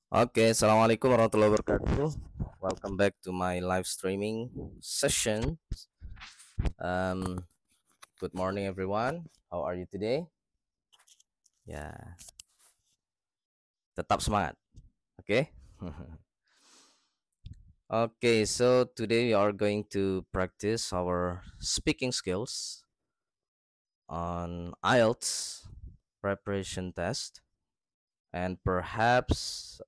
Oke, assalamualaikum warahmatullahi wabarakatuh. Welcome back to my live streaming session. Um, Good morning, everyone. How are you today? Ya, tetap semangat. Oke. Okay, so today we are going to practice our speaking skills on IELTS preparation test, and perhaps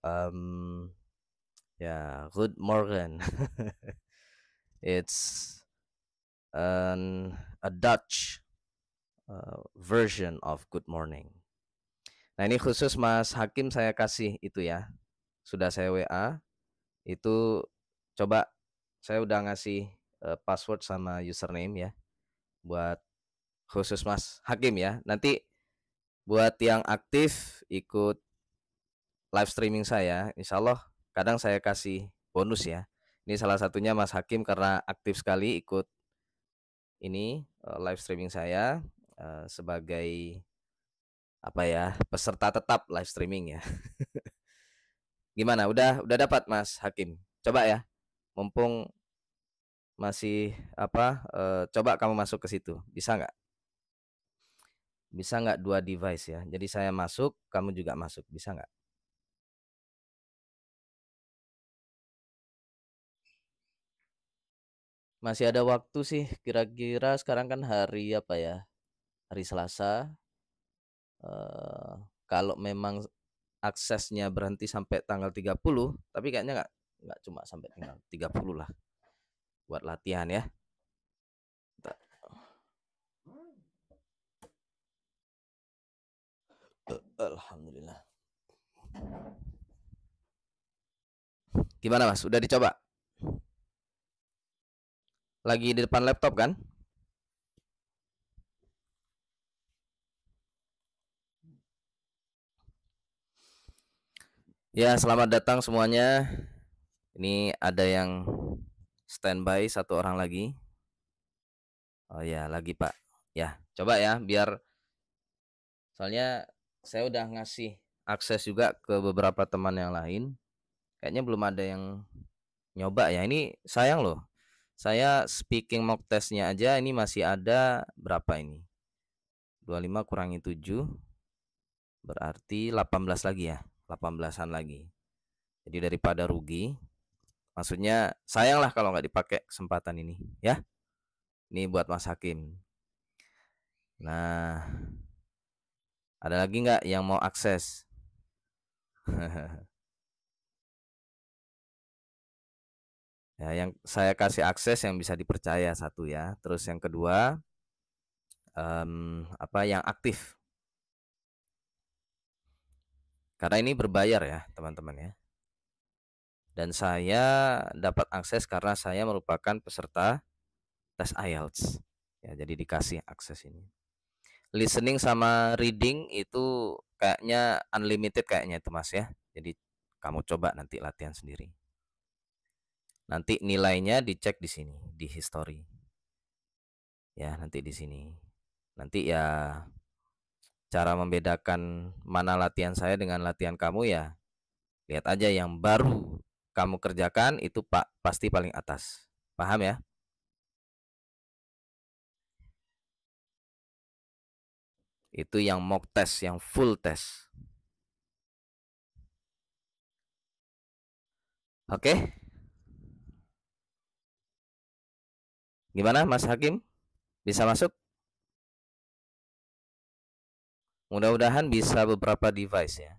good morning. It's a Dutch version of good morning. Nah, ini khusus Mas Hakim saya kasih itu ya. Sudah saya WA, itu coba saya udah ngasih password sama username ya buat khusus Mas Hakim ya. Nanti buat yang aktif ikut live streaming saya, insya Allah kadang saya kasih bonus ya. Ini salah satunya Mas Hakim karena aktif sekali ikut ini live streaming saya sebagai apa ya, peserta tetap live streaming ya. Gimana? Udah dapat Mas Hakim? Coba ya, mumpung masih apa? Coba kamu masuk ke situ. Bisa nggak? Bisa nggak dua device ya? Jadi saya masuk, kamu juga masuk. Bisa nggak? Masih ada waktu sih. Kira-kira sekarang kan hari apa ya? Hari Selasa. Eh, Kalau memang aksesnya berhenti sampai tanggal 30, tapi kayaknya nggak cuma sampai tanggal 30 lah buat latihan ya. Alhamdulillah. Gimana Mas? Udah dicoba? Lagi di depan laptop kan? Ya, selamat datang semuanya. Ini ada yang standby satu orang lagi. Oh ya, lagi Pak. Ya, coba ya, biar soalnya saya udah ngasih akses juga ke beberapa teman yang lain. Kayaknya belum ada yang nyoba ya. Ini sayang loh. Saya speaking mock testnya aja ini masih ada berapa ini? 25 kurangi 7 berarti 18 lagi ya. 18-an lagi. Jadi daripada rugi, maksudnya sayang lah kalau nggak dipakai kesempatan ini ya. Ini buat Mas Hakim. Nah, ada lagi nggak yang mau akses? Ya, yang saya kasih akses yang bisa dipercaya satu ya. Terus yang kedua, apa yang aktif? Karena ini berbayar ya, teman-teman ya. Dan saya dapat akses karena saya merupakan peserta tes IELTS. Ya, jadi dikasih akses ini. Listening sama reading itu kayaknya unlimited kayaknya itu Mas ya. Jadi kamu coba nanti latihan sendiri. Nanti nilainya dicek di sini, di history. Ya, nanti di sini. Nanti ya cara membedakan mana latihan saya dengan latihan kamu ya. Lihat aja yang baru kamu kerjakan itu Pak pasti paling atas. Paham ya? Itu yang mock test, yang full test. Oke? Gimana Mas Hakim? Bisa masuk? Mudah-mudahan bisa beberapa device ya.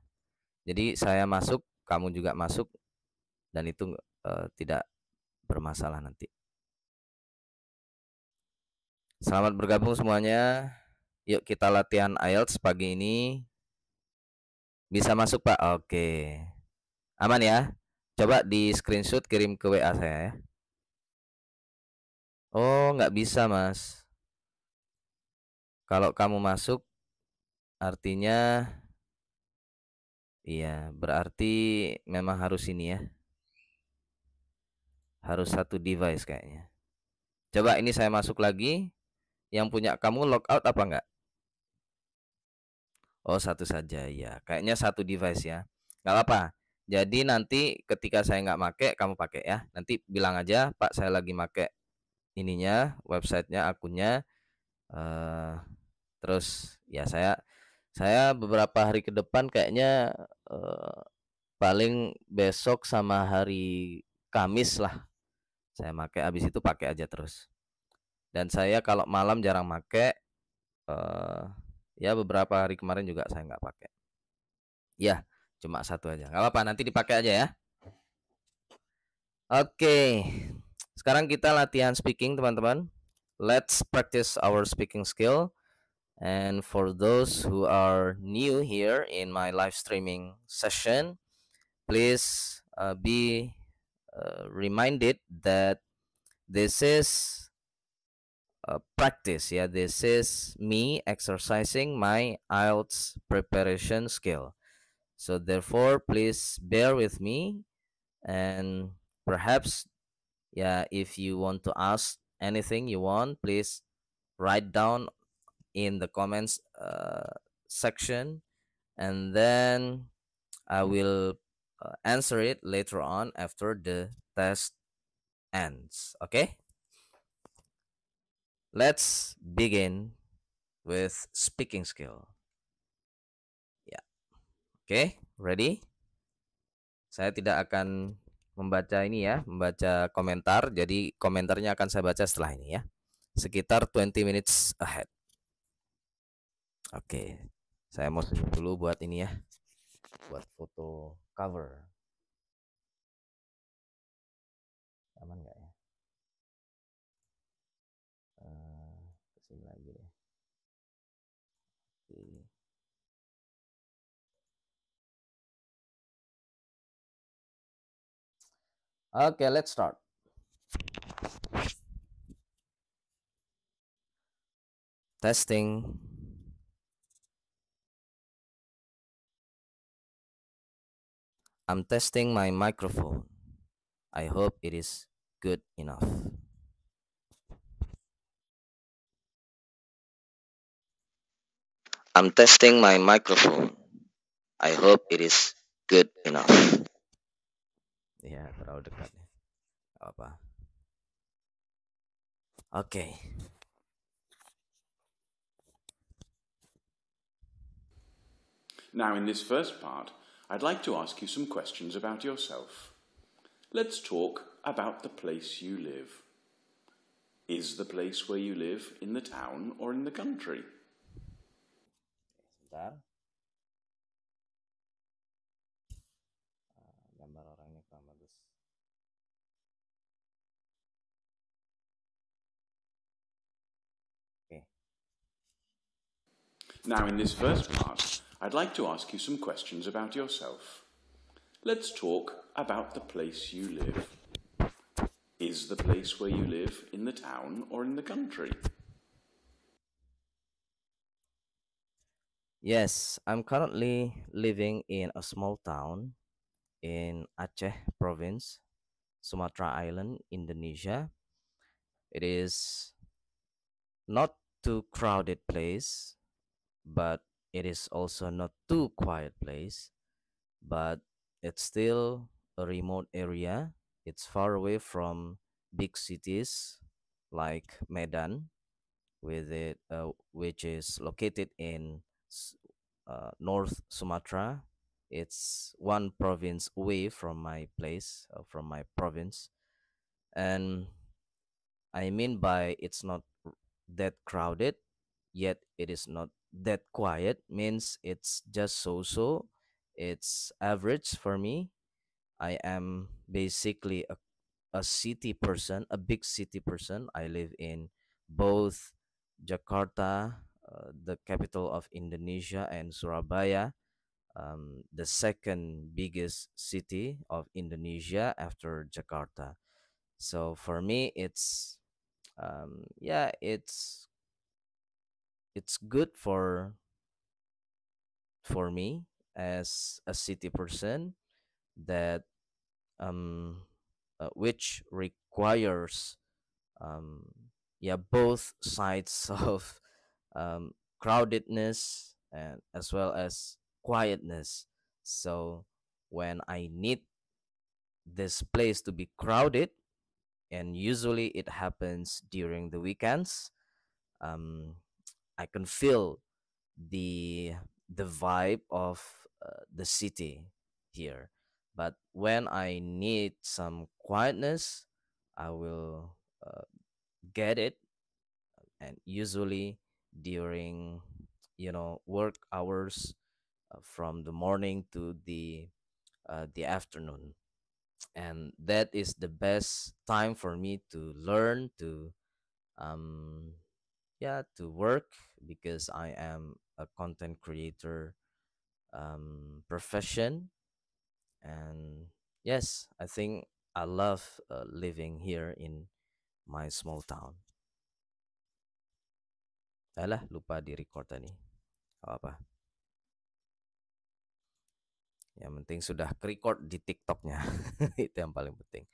Jadi saya masuk, kamu juga masuk dan itu tidak bermasalah nanti. Selamat bergabung semuanya. Yuk kita latihan IELTS pagi ini. Bisa masuk Pak? Oke. Aman ya? Coba di screenshot kirim ke WA saya ya. Oh, nggak bisa Mas. Kalau kamu masuk artinya iya, berarti memang harus ini ya. Harus satu device kayaknya. Coba ini saya masuk lagi. Yang punya kamu logout apa enggak? Oh, satu saja ya. Kayaknya satu device ya. Nggak apa-apa. Jadi nanti ketika saya nggak make, kamu pakai ya. Nanti bilang aja, Pak, saya lagi make ininya, websitenya, akunnya. eh, Terus ya saya beberapa hari ke depan kayaknya eh, paling besok sama hari Kamis lah saya make. Habis itu pakai aja terus. Dan saya kalau malam jarang make. eh, Ya beberapa hari kemarin juga saya nggak pakai. Ya, cuma satu aja. Nggak apa-apa, nanti dipakai aja ya. Oke, sekarang kita latihan speaking, teman-teman. Let's practice our speaking skill. And for those who are new here in my live streaming session, please be reminded that this is practice. Yeah, this is me exercising my IELTS preparation skill. So therefore, please bear with me, and perhaps, yeah, if you want to ask anything you want, please write down in the comments section, and then I will answer it later on after the test ends. Okay, let's begin with speaking skill. Ya, okay, ready? Saya tidak akan membaca ini ya, membaca komentar. Jadi komentarnya akan saya baca setelah ini ya. Sekitar 20 minutes ahead. Oke. Saya mau senyum dulu buat ini ya. Buat foto cover. Aman nggak ya? Kesini lagi deh. Oke. Okay, let's start. Testing. I'm testing my microphone. I hope it is good enough. I'm testing my microphone. I hope it is good enough. Ya, terlalu dekat. Gak apa. Oke. Now, in this first part, I'd like to ask you some questions about yourself. Let's talk about the place you live. Is the place where you live in the town or in the country? Sebentar. Gambar orangnya kurang bagus. Oke. Now, in this first part, I'd like to ask you some questions about yourself. Let's talk about the place you live. Is the place where you live in the town or in the country? Yes, I'm currently living in a small town in Aceh province, Sumatra Island, Indonesia. It is not too crowded place, but it is also not too quiet place, but it's still a remote area. It's far away from big cities like Medan, which is located in North Sumatra. It's one province away from my place, from my province. And I mean by it's not that crowded, yet it is not that quiet, means it's just so so. It's average for me. I am basically a city person, a big city person. I live in both Jakarta, the capital of Indonesia, and Surabaya, the second biggest city of Indonesia after Jakarta. So for me, yeah, it's good for me as a city person that which requires um, yeah, both sides of crowdedness and as well as quietness. So when I need this place to be crowded, and usually it happens during the weekends. um, I can feel the the vibe of the city here. But when I need some quietness, I will get it, and usually during work hours, from the morning to the afternoon. And that is the best time for me to learn, to um to work, because I am a content creator profession. And yes, I think I love living here in my small town. Alah, lupa di record tadi. Apa? Yang penting sudah record di TikToknya. Itu yang paling penting.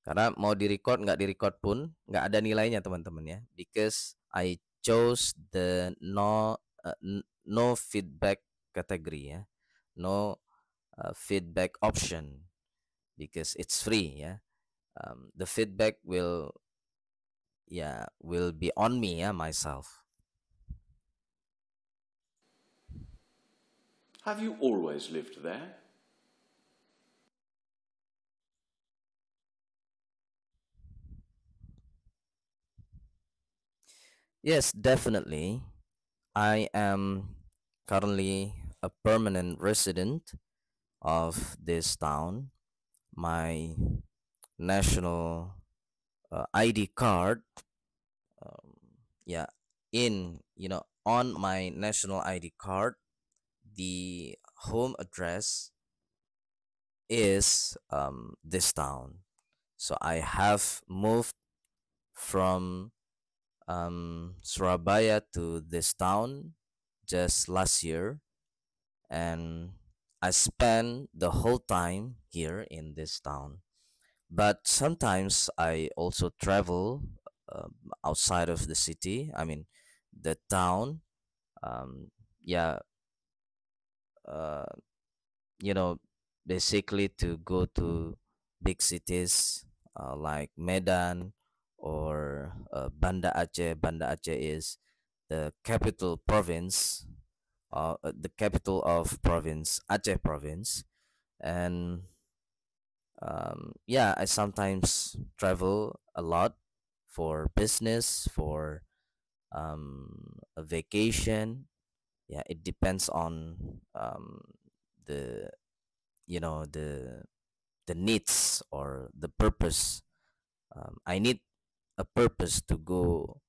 Karena mau di record nggak di record pun nggak ada nilainya, teman-teman ya. Because I chose the no feedback category ya. No feedback option, because it's free ya. The feedback will be on me, myself. Have you always lived there? Yes, definitely. I am currently a permanent resident of this town. My national ID card, um, yeah, on my national ID card, the home address is this town. So I have moved from Surabaya to this town just last year, and I spend the whole time here in this town. But sometimes I also travel outside of the city. I mean, the town. Um, yeah, uh, you know, basically to go to big cities like Medan or Banda Aceh. Banda Aceh is the capital province, the capital of province Aceh province. And I sometimes travel a lot for business, for a vacation. Yeah, it depends on the the needs or the purpose. I need a purpose to go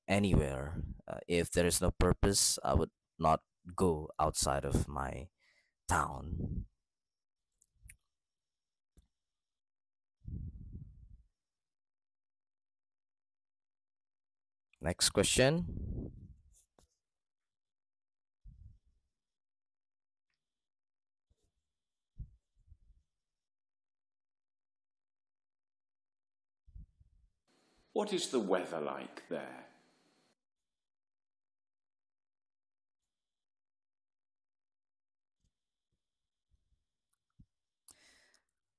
anywhere. If there is no purpose, I would not go outside of my town. Next question. What is the weather like there?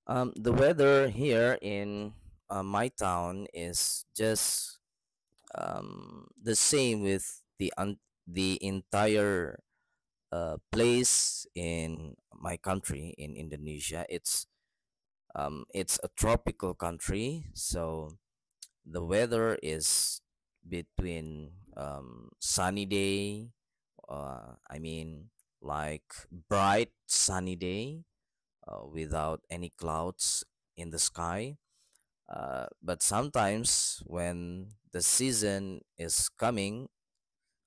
The weather here in my town is just the same with the entire place in my country, in Indonesia. It's a tropical country, so the weather is between sunny day, I mean, like bright sunny day without any clouds in the sky. But sometimes when the season is coming,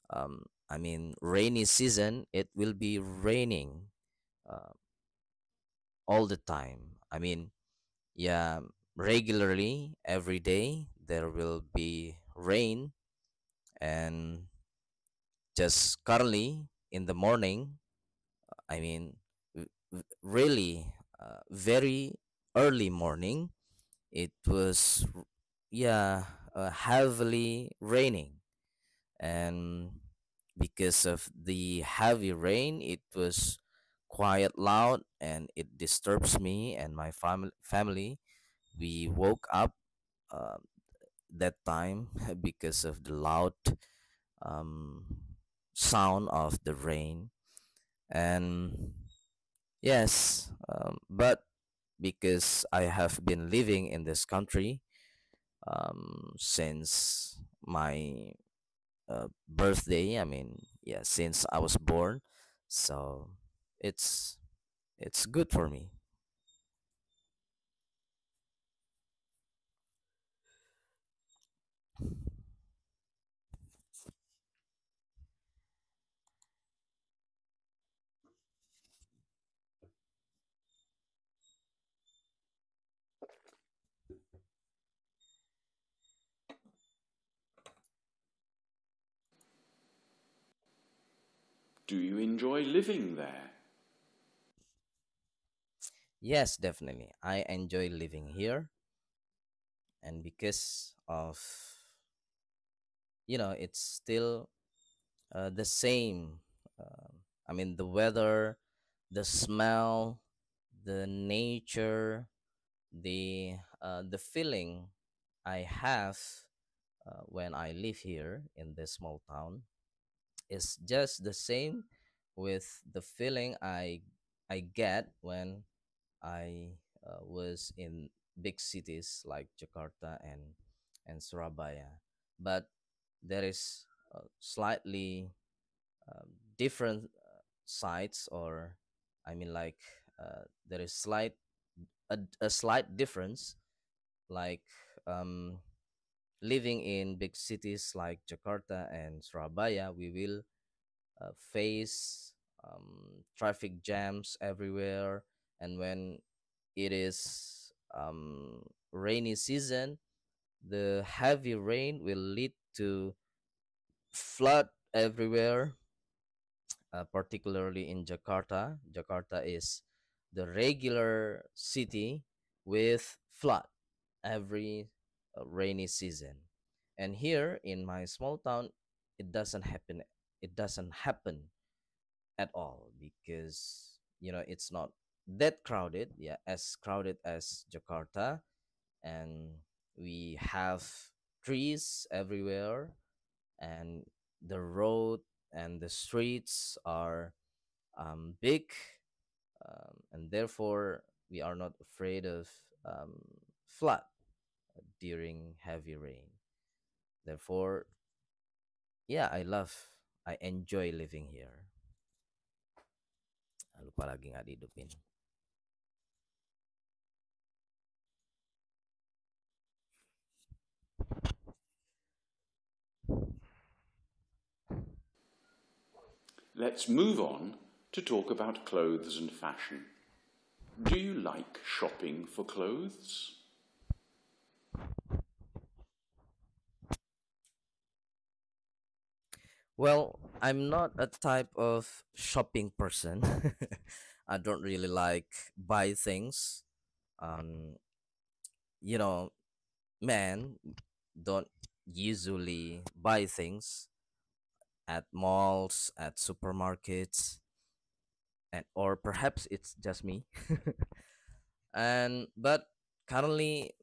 I mean, rainy season, it will be raining uh, all the time. I mean, yeah, regularly every day there will be rain. And just currently in the morning, I mean, really very early morning, it was heavily raining. And because of the heavy rain. It was quite loud and it disturbs me and my family. We woke up uh, that time because of the loud um, sound of the rain. And yes, but because I have been living in this country since my birthday. I mean, yeah, since I was born, so it's it's good for me. Do you enjoy living there? Yes, definitely. I enjoy living here, and because of it's still the same. I mean, the weather, the smell, the nature, the feeling I have when I live here in this small town is just the same with the feeling I get when I was in big cities like Jakarta and Surabaya. But there is slightly different sides, or I mean, like there is a slight difference, like um, living in big cities like Jakarta and Surabaya. We will face traffic jams everywhere, and when it is rainy season, the heavy rain will lead to flood everywhere, particularly in Jakarta. Jakarta is the regular city with flood every rainy season. And here in my small town, it doesn't happen. It doesn't happen at all because it's not that crowded. Yeah, as crowded as Jakarta, and we have trees everywhere, and the road and the streets are big, and therefore we are not afraid of um, flood during heavy rain. Therefore, yeah, I enjoy living here. Lupa lagi nggak dihidupin. Let's move on to talk about clothes and fashion. Do you like shopping for clothes? Well, I'm not a type of shopping person. I don't really like buy things. Um, you know, men don't usually buy things at malls, at supermarkets, and or perhaps it's just me. And but currently,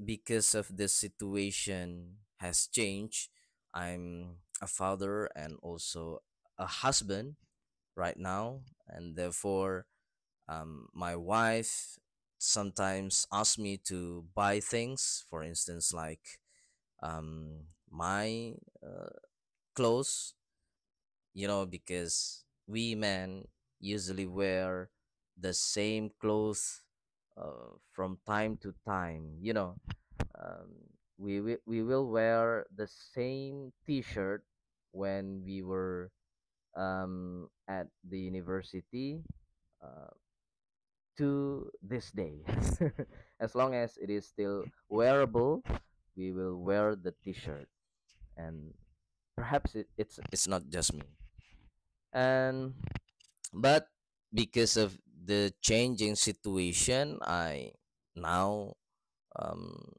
because of the situation has changed, I'm a father and also a husband right now, and therefore my wife sometimes asks me to buy things, for instance, like my clothes, because we men usually wear the same clothes from time to time. Um, we will wear the same T-shirt when we were at the university uh, to this day. As long as it is still wearable, we will wear the T-shirt, and perhaps it's not just me. And but because of the changing situation, I now um,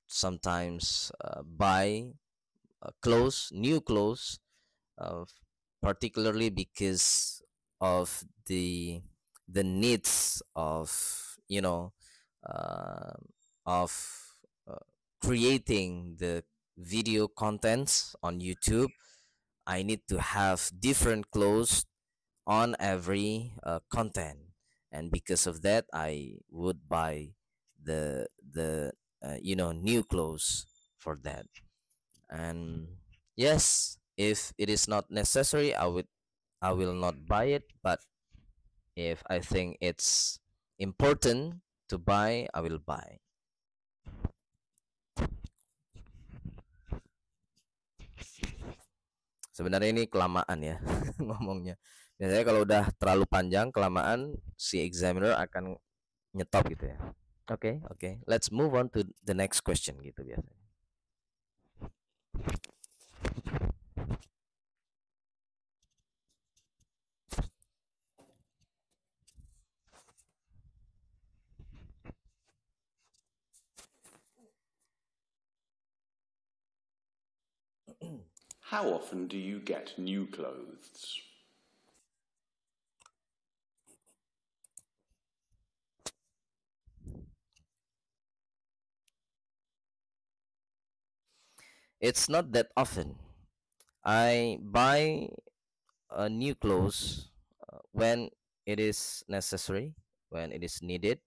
sometimes buy new clothes, uh, particularly because of the needs of, you know, uh, of uh, creating the video contents on YouTube. I need to have different clothes on every content, and because of that I would buy the new clothes for that. And yes, if it is not necessary, I will not buy it, but if I think it's important to buy, I will buy. Sebenarnya ini kelamaan ya ngomongnya. Biasanya kalau udah terlalu panjang kelamaan, si examiner akan nyetop gitu ya. Oke, oke. Let's move on to the next question gitu biasanya. How often do you get new clothes? It's not that often. I buy new clothes when it is necessary, when it is needed.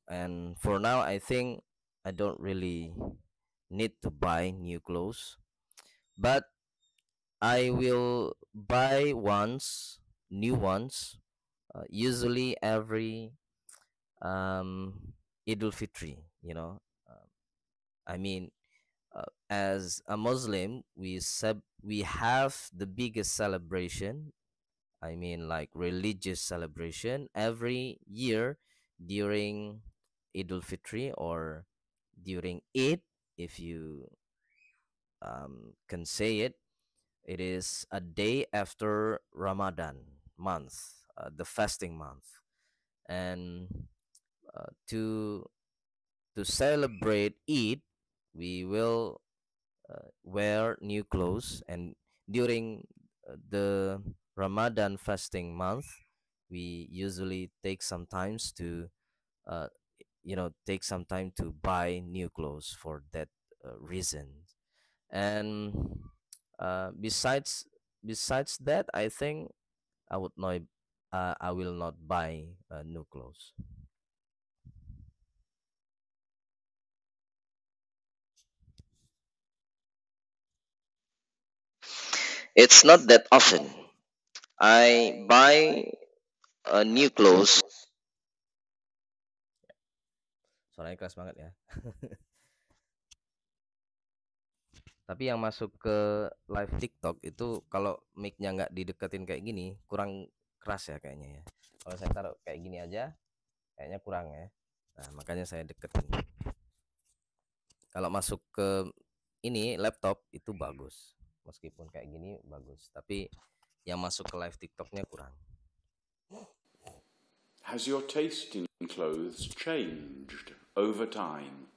And for now, I think I don't really need to buy new clothes. But I will buy once, new ones, usually every Idul Fitri, you know. I mean, as a Muslim, we have the biggest celebration. I mean, like religious celebration every year during Idul Fitri, or during Eid, if you can say it. It is a day after Ramadan month, the fasting month, and to celebrate Eid, we will wear new clothes. And during the Ramadan fasting month, we usually take some times to uh, take some time to buy new clothes for that reason. And besides that, I think I would not I will not buy new clothes. It's not that often. I buy new clothes. Suaranya keras banget ya. Tapi yang masuk ke live TikTok itu kalau mic-nya nggak dideketin kayak gini, kurang keras ya kayaknya ya. Kalau saya taruh kayak gini aja, kayaknya kurang ya. Nah, makanya saya deketin. Kalau masuk ke ini laptop itu bagus. Meskipun kayak gini bagus, tapi yang masuk ke live TikToknya kurang. Has your taste in clothes changed over time?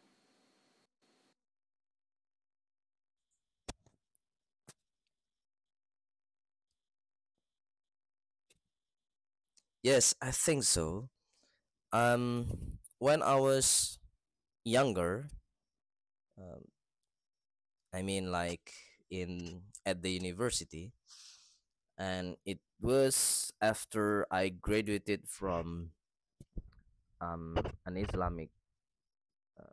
Yes, I think so. When I was younger, um, I mean like in at the university, and it was after I graduated from an Islamic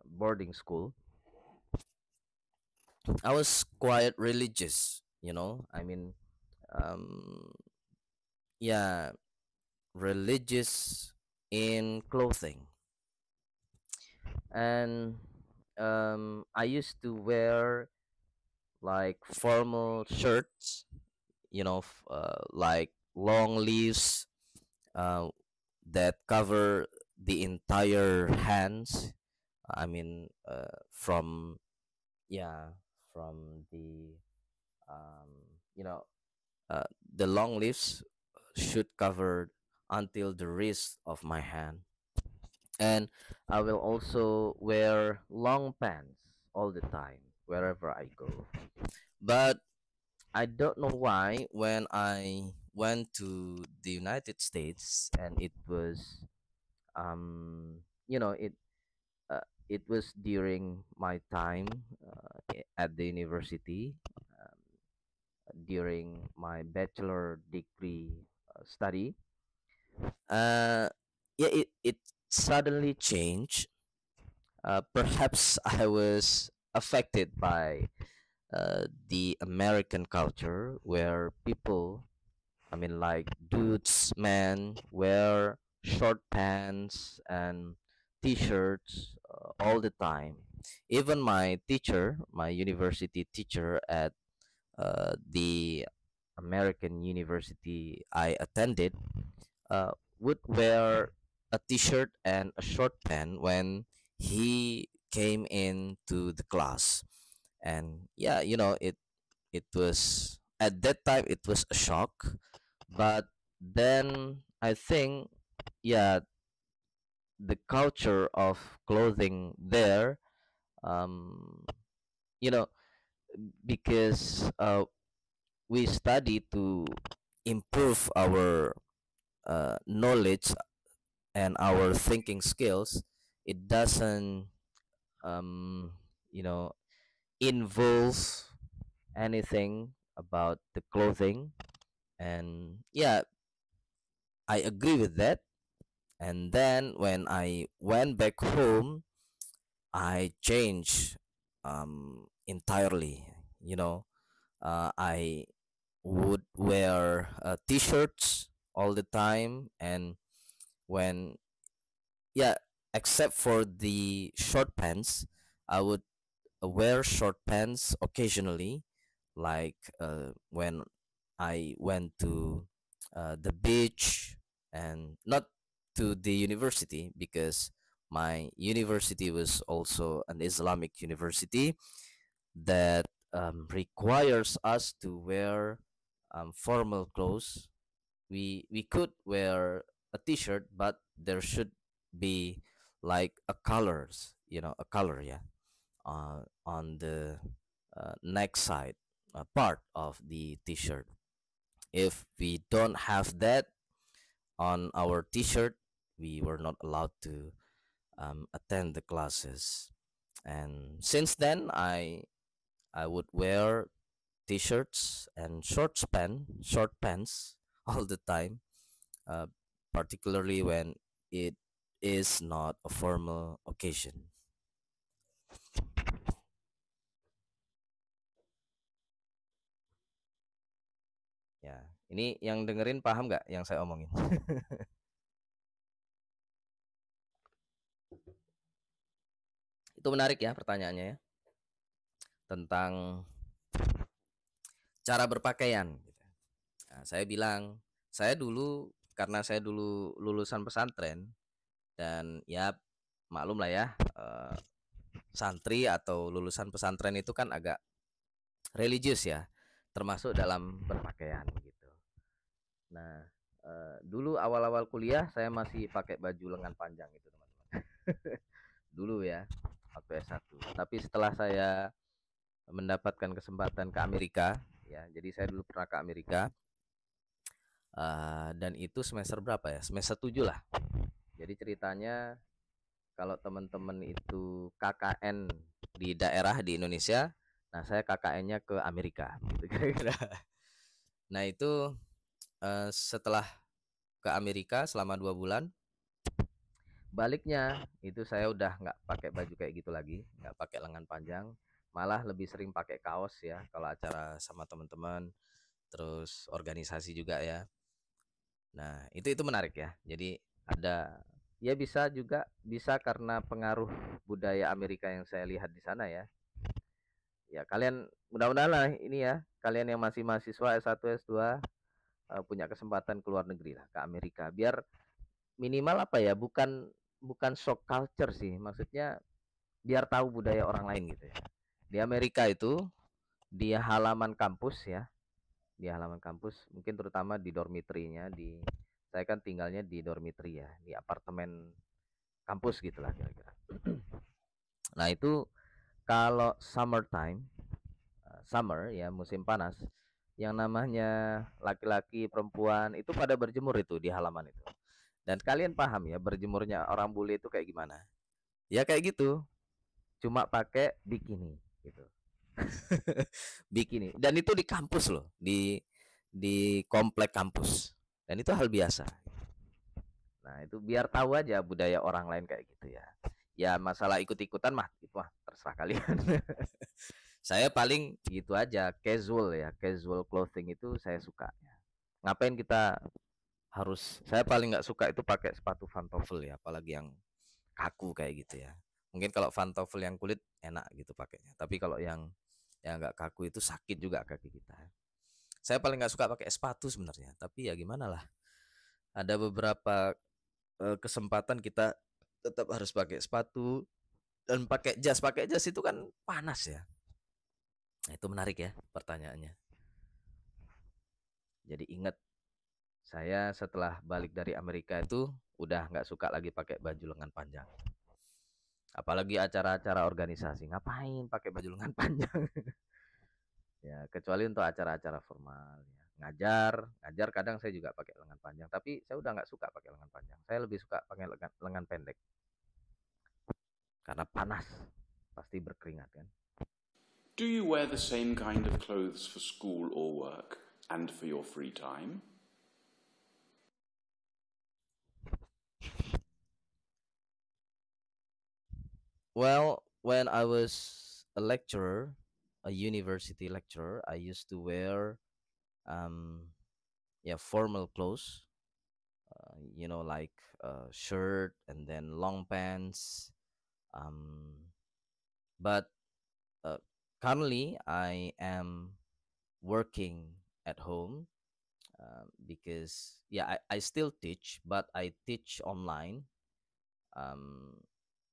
boarding school. I was quite religious, you know. I mean, um, yeah, religious in clothing, and I used to wear like formal shirts, like long sleeves uh, that cover the entire hands. I mean, from yeah, from um, you know, the long sleeves should cover until the wrist of my hand, and I will also wear long pants all the time wherever I go. But I don't know why when I went to the United States, and it was you know it was during my time at the university, um, during my bachelor degree study. Yeah, it suddenly changed. Perhaps I was affected by the American culture, where people, I mean, like dudes, men, wear short pants and t-shirts all the time. Even my teacher, my university teacher at the American university I attended, would wear a t-shirt and a short pant when he came into the class. And yeah, it was, at that time it was a shock, but then I think, yeah, the culture of clothing there, um you know because we study to improve our knowledge and our thinking skills. It doesn't um you know involve anything about the clothing. And yeah, I agree with that. And then when I went back home, I changed entirely. You know, I would wear t-shirts all the time, and when, yeah, except for the short pants, I would wear short pants occasionally, like when I went to the beach, and not to the university, because my university was also an Islamic university that requires us to wear formal clothes. We could wear a t-shirt, but there should be like a color, yeah, on the neck side part of the t-shirt. If we don't have that on our t-shirt, we were not allowed to attend the classes. And since then, I would wear t-shirts and short pants all the time, uh, particularly when it is not a formal occasion. Ya, ini yang dengerin paham nggak yang saya omongin? Itu menarik ya pertanyaannya ya, tentang cara berpakaian. Nah, saya bilang, saya dulu, karena saya dulu lulusan pesantren, dan ya maklum lah ya, santri atau lulusan pesantren itu kan agak religius ya, termasuk dalam berpakaian gitu. Nah, dulu awal-awal kuliah saya masih pakai baju lengan panjang itu, teman-teman. Dulu ya, waktu S1. Tapi setelah saya mendapatkan kesempatan ke Amerika, ya, jadi saya dulu pernah ke Amerika, dan itu semester berapa ya? Semester 7 lah. Jadi ceritanya, kalau teman-teman itu KKN di daerah di Indonesia, nah saya KKN-nya ke Amerika gitu kira-kira. Nah itu setelah ke Amerika selama 2 bulan, baliknya itu saya udah nggak pakai baju kayak gitu lagi, nggak pakai lengan panjang, malah lebih sering pakai kaos ya kalau acara sama teman-teman, terus organisasi juga ya. Nah itu menarik ya. Jadi ada, ya, bisa juga, bisa karena pengaruh budaya Amerika yang saya lihat di sana ya. Ya kalian mudah-mudahan lah ini ya, kalian yang masih mahasiswa S1 S2 punya kesempatan keluar negeri lah, ke Amerika, biar minimal apa ya, bukan bukan shock culture sih, maksudnya biar tahu budaya orang lain gitu ya. Di Amerika itu, di halaman kampus ya, di halaman kampus, mungkin terutama di dormitory-nya, saya kan tinggalnya di dormitory ya, di apartemen kampus gitulah kira-kira. Nah itu kalau summertime, summer ya, musim panas, yang namanya laki-laki, perempuan itu pada berjemur itu di halaman itu. Dan kalian paham ya berjemurnya orang bule itu kayak gimana? Ya kayak gitu, cuma pakai bikini gitu. Bikini. Dan itu di kampus loh, di komplek kampus. Dan itu hal biasa. Nah, itu biar tahu aja budaya orang lain kayak gitu ya. Ya masalah ikut-ikutan mah itu mah terserah kalian. Saya paling gitu aja, casual ya, casual clothing itu saya suka. Ngapain kita harus, saya paling nggak suka itu pakai sepatu pantofel ya, apalagi yang kaku kayak gitu ya. Mungkin kalau pantofel yang kulit enak gitu pakainya, tapi kalau yang nggak kaku itu sakit juga kaki kita. Saya paling nggak suka pakai sepatu sebenarnya, tapi ya gimana lah. Ada beberapa kesempatan kita tetap harus pakai sepatu dan pakai jas. Pakai jas itu kan panas ya. Nah, itu menarik ya pertanyaannya. Jadi ingat, saya setelah balik dari Amerika itu udah nggak suka lagi pakai baju lengan panjang. Apalagi acara-acara organisasi, ngapain pakai baju lengan panjang? Ya, kecuali untuk acara-acara formal ya. Ngajar kadang saya juga pakai lengan panjang, tapi saya udah nggak suka pakai lengan panjang. Saya lebih suka pakai lengan pendek karena panas, pasti berkeringat kan. Do you wear the same kind of clothes for school or work and for your free time? Well, when I was a lecturer, a university lecturer, I used to wear um yeah, formal clothes, like shirt and then long pants. But uh, currently I am working at home, because yeah, I still teach, but I teach online, um,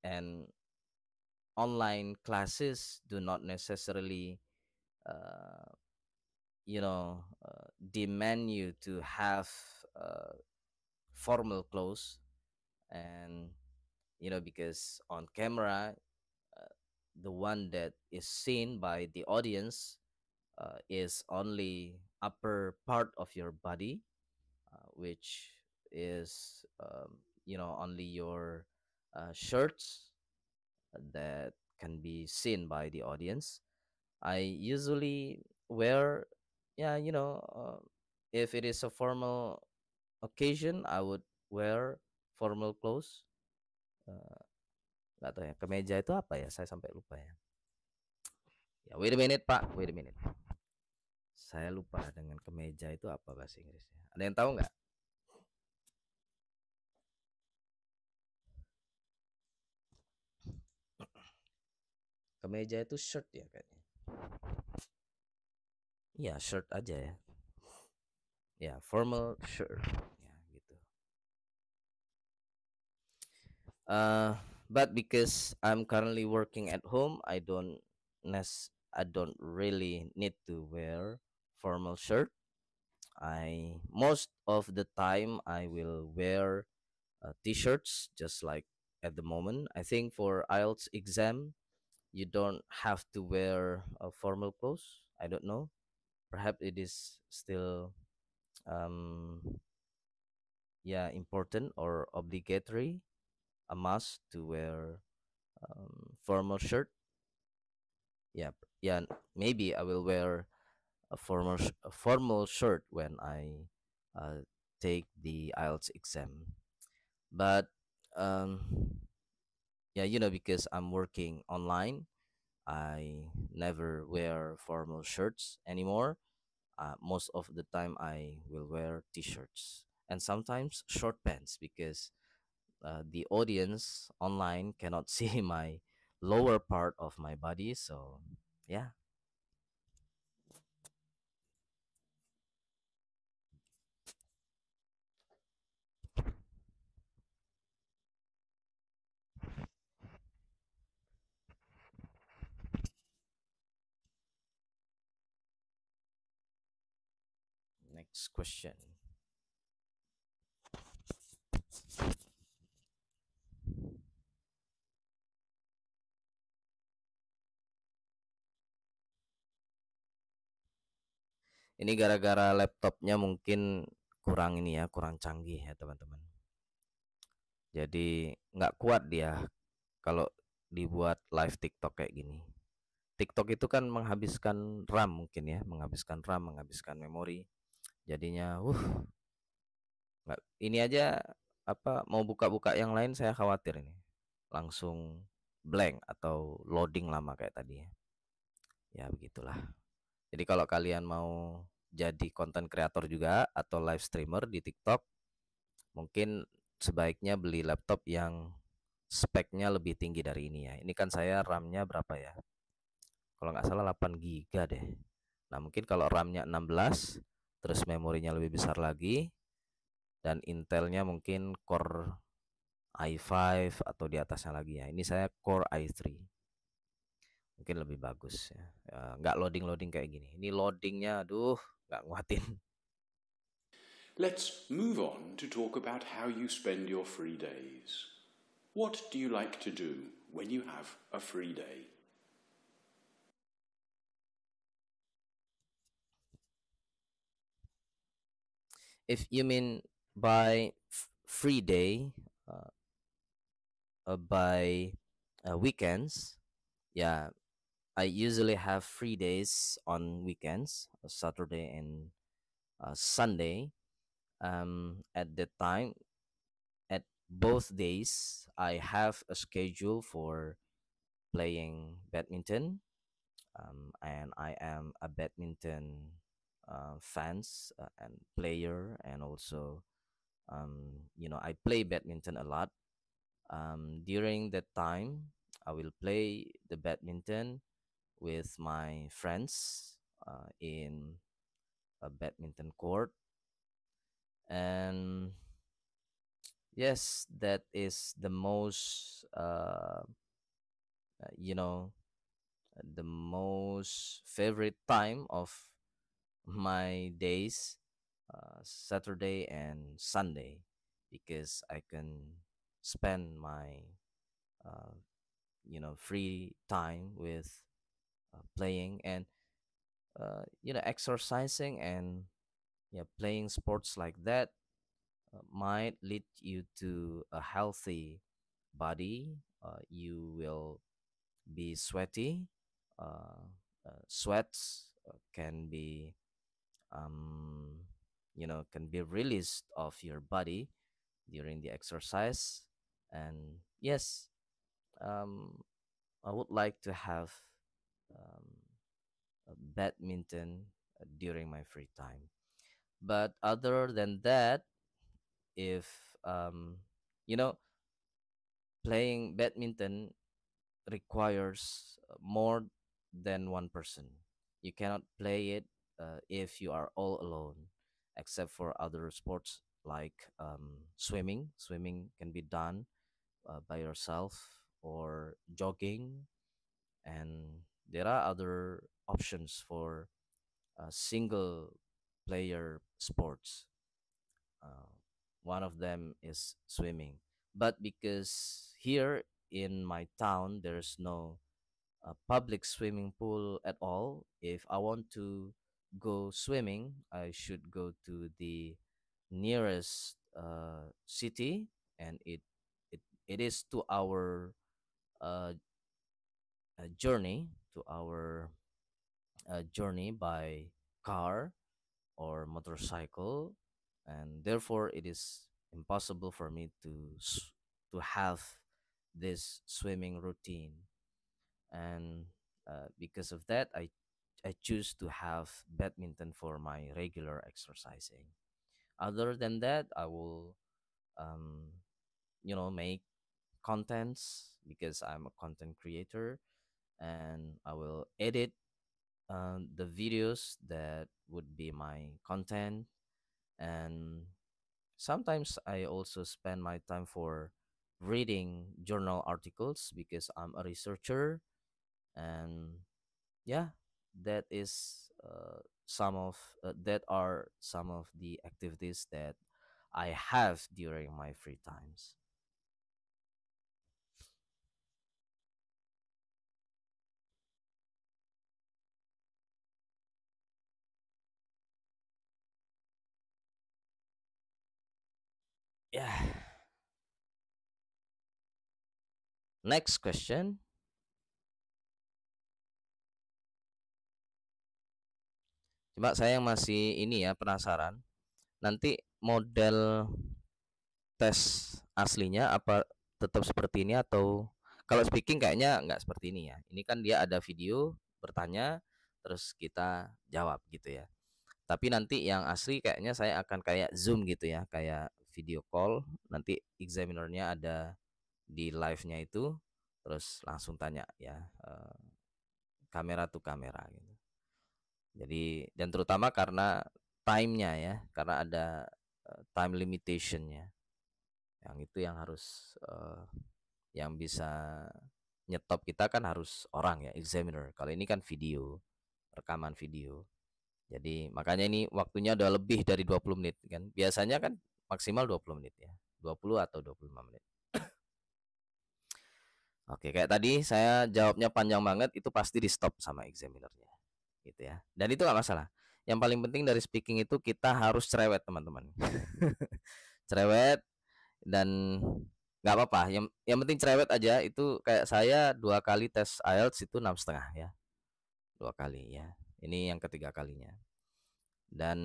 and online classes do not necessarily uh, demand you to have uh, formal clothes. And because on camera, uh, the one that is seen by the audience is only upper part of your body, which is only your shirts that can be seen by the audience. I usually wear, yeah, if it is a formal occasion, I would wear formal clothes. Uh, Nggak tahu ya, kemeja itu apa ya? Saya sampai lupa ya. Ya, wait a minute Pak, wait a minute. Saya lupa dengan kemeja itu apa bahasa Inggrisnya. Ada yang tahu nggak? Kemeja itu shirt ya kayaknya. Iya, shirt aja ya. Ya, formal shirt. Ya, gitu. Uh, but because I'm currently working at home, I don't really need to wear formal shirt. I Most of the time I will wear t-shirts, just like at the moment. I think for IELTS exam, you don't have to wear formal clothes. I don't know. Perhaps it is still um, yeah, important or obligatory, a must to wear formal shirt. Yeah, yeah. Maybe I will wear a formal shirt when I take the IELTS exam. But um, yeah, because I'm working online, I never wear formal shirts anymore. Most of the time, I will wear t-shirts and sometimes short pants because the audience online cannot see my lower part of my body. So, yeah. Next question. Ini gara-gara laptopnya mungkin kurang ini ya, kurang canggih ya teman-teman. Jadi nggak kuat dia kalau dibuat live TikTok kayak gini. TikTok itu kan menghabiskan RAM mungkin ya, menghabiskan RAM, menghabiskan memori. Jadinya, nggak, ini aja apa mau buka-buka yang lain saya khawatir ini langsung blank atau loading lama kayak tadi ya. Ya begitulah. Jadi kalau kalian mau jadi content creator juga atau live streamer di TikTok, mungkin sebaiknya beli laptop yang speknya lebih tinggi dari ini ya. Ini kan saya RAM-nya berapa ya? Kalau nggak salah 8 giga deh. Nah, mungkin kalau RAM-nya 16, terus memorinya lebih besar lagi, dan Intelnya mungkin Core i5 atau di atasnya lagi ya. Ini saya Core i3. Mungkin lebih bagus ya. Nggak loading-loading kayak gini. Ini loadingnya, aduh, nggak nguatin. Let's move on to talk about how you spend your free days. What do you like to do when you have a free day? If you mean by free day, uh, by weekends, yeah, I usually have free days on weekends, Saturday and Sunday. At that time, at both days, I have a schedule for playing badminton, and I am a badminton fans and player, and also I play badminton a lot. During that time, I will play the badminton with my friends in a badminton court. And yes, that is the most, you know, the most favorite time of my days, Saturday and Sunday, because I can spend my, uh, free time with playing and, exercising and, yeah, playing sports like that might lead you to a healthy body. You will be sweaty. Sweats can be, um, can be released of your body during the exercise. And yes, um, I would like to have um, a badminton during my free time. But other than that, if you know playing badminton requires more than one person. You cannot play it if you are all alone, except for other sports like swimming. Swimming can be done by yourself, or jogging, and there are other options for single player sports. Uh, One of them is swimming. But because here in my town there's no public swimming pool at all, if I want to go swimming, I should go to the nearest city, and it is 2 hour uh, journey, 2 hour journey by car or motorcycle, and therefore it is impossible for me to have this swimming routine. And because of that, I choose to have badminton for my regular exercising. Other than that, I will um, make contents, because I'm a content creator, and I will edit the videos that would be my content. And sometimes I also spend my time for reading journal articles, because I'm a researcher. And yeah, that are some of the activities that I have during my free times. Ya, next question. Cuma saya yang masih ini ya penasaran. Nanti model tes aslinya apa tetap seperti ini atau kalau speaking kayaknya nggak seperti ini ya. Ini kan dia ada video bertanya terus kita jawab gitu ya. Tapi nanti yang asli kayaknya saya akan kayak Zoom gitu ya, kayak video call. Nanti examinernya ada di live-nya itu, terus langsung tanya ya, kamera tuh kamera gitu. Jadi dan terutama karena time-nya ya, karena ada time limitation-nya. Yang itu yang harus yang bisa nyetop kita kan harus orang ya, examiner. Kalau ini kan video, rekaman video. Jadi makanya ini waktunya udah lebih dari 20 menit kan. Biasanya kan maksimal 20 menit ya. 20 atau 25 menit. Oke, kayak tadi saya jawabnya panjang banget itu pasti di stop sama examinernya. Gitu ya. Dan itu nggak masalah. Yang paling penting dari speaking itu kita harus cerewet, teman-teman. Cerewet dan nggak apa-apa. Yang penting cerewet aja. Itu kayak saya 2 kali tes IELTS itu 6,5 ya. 2 kali ya. Ini yang ketiga kalinya. Dan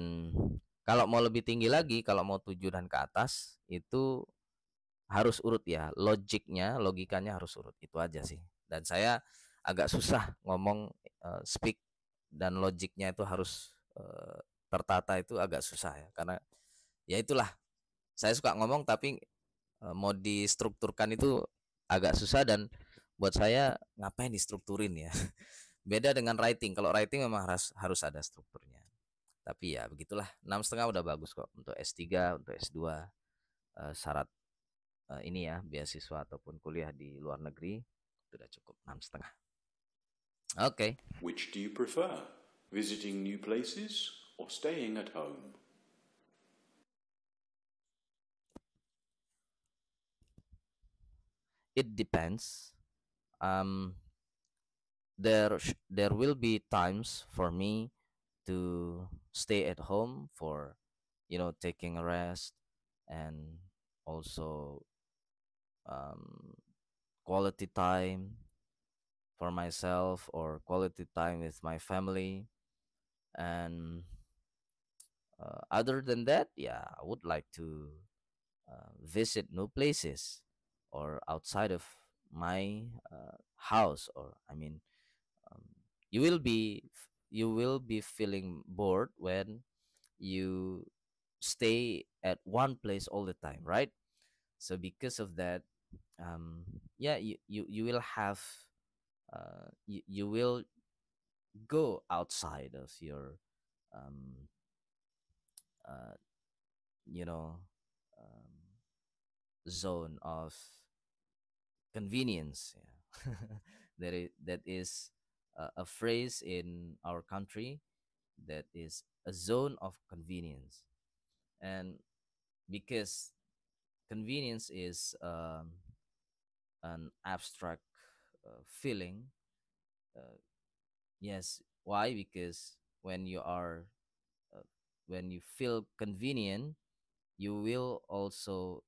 kalau mau lebih tinggi lagi, kalau mau 7 dan ke atas, itu harus urut ya. Logikanya harus urut. Itu aja sih. Dan saya agak susah ngomong speak dan logiknya itu harus tertata itu agak susah ya. Karena ya itulah, saya suka ngomong tapi mau distrukturkan itu agak susah dan buat saya ngapain distrukturin ya. Beda dengan writing. Kalau writing memang harus ada strukturnya. Tapi ya begitulah, 6,5 udah bagus kok untuk S3, untuk S2 syarat ini ya beasiswa ataupun kuliah di luar negeri sudah cukup 6,5. Oke. Which do you prefer? Visiting new places or staying at home? It depends. Um, there will be times for me to stay at home for taking a rest and also um, quality time for myself or quality time with my family. And other than that, yeah, I would like to visit new places or outside of my house. Or I mean, um, you will be you will be feeling bored when you stay at one place all the time, right? So because of that, yeah, you will have you will go outside of your um, uh, you know um, zone of convenience. Yeah. That is a phrase in our country, that is a zone of convenience. And because convenience is an abstract feeling. uh, yes, why? Because when you are uh, when you feel convenient, it will also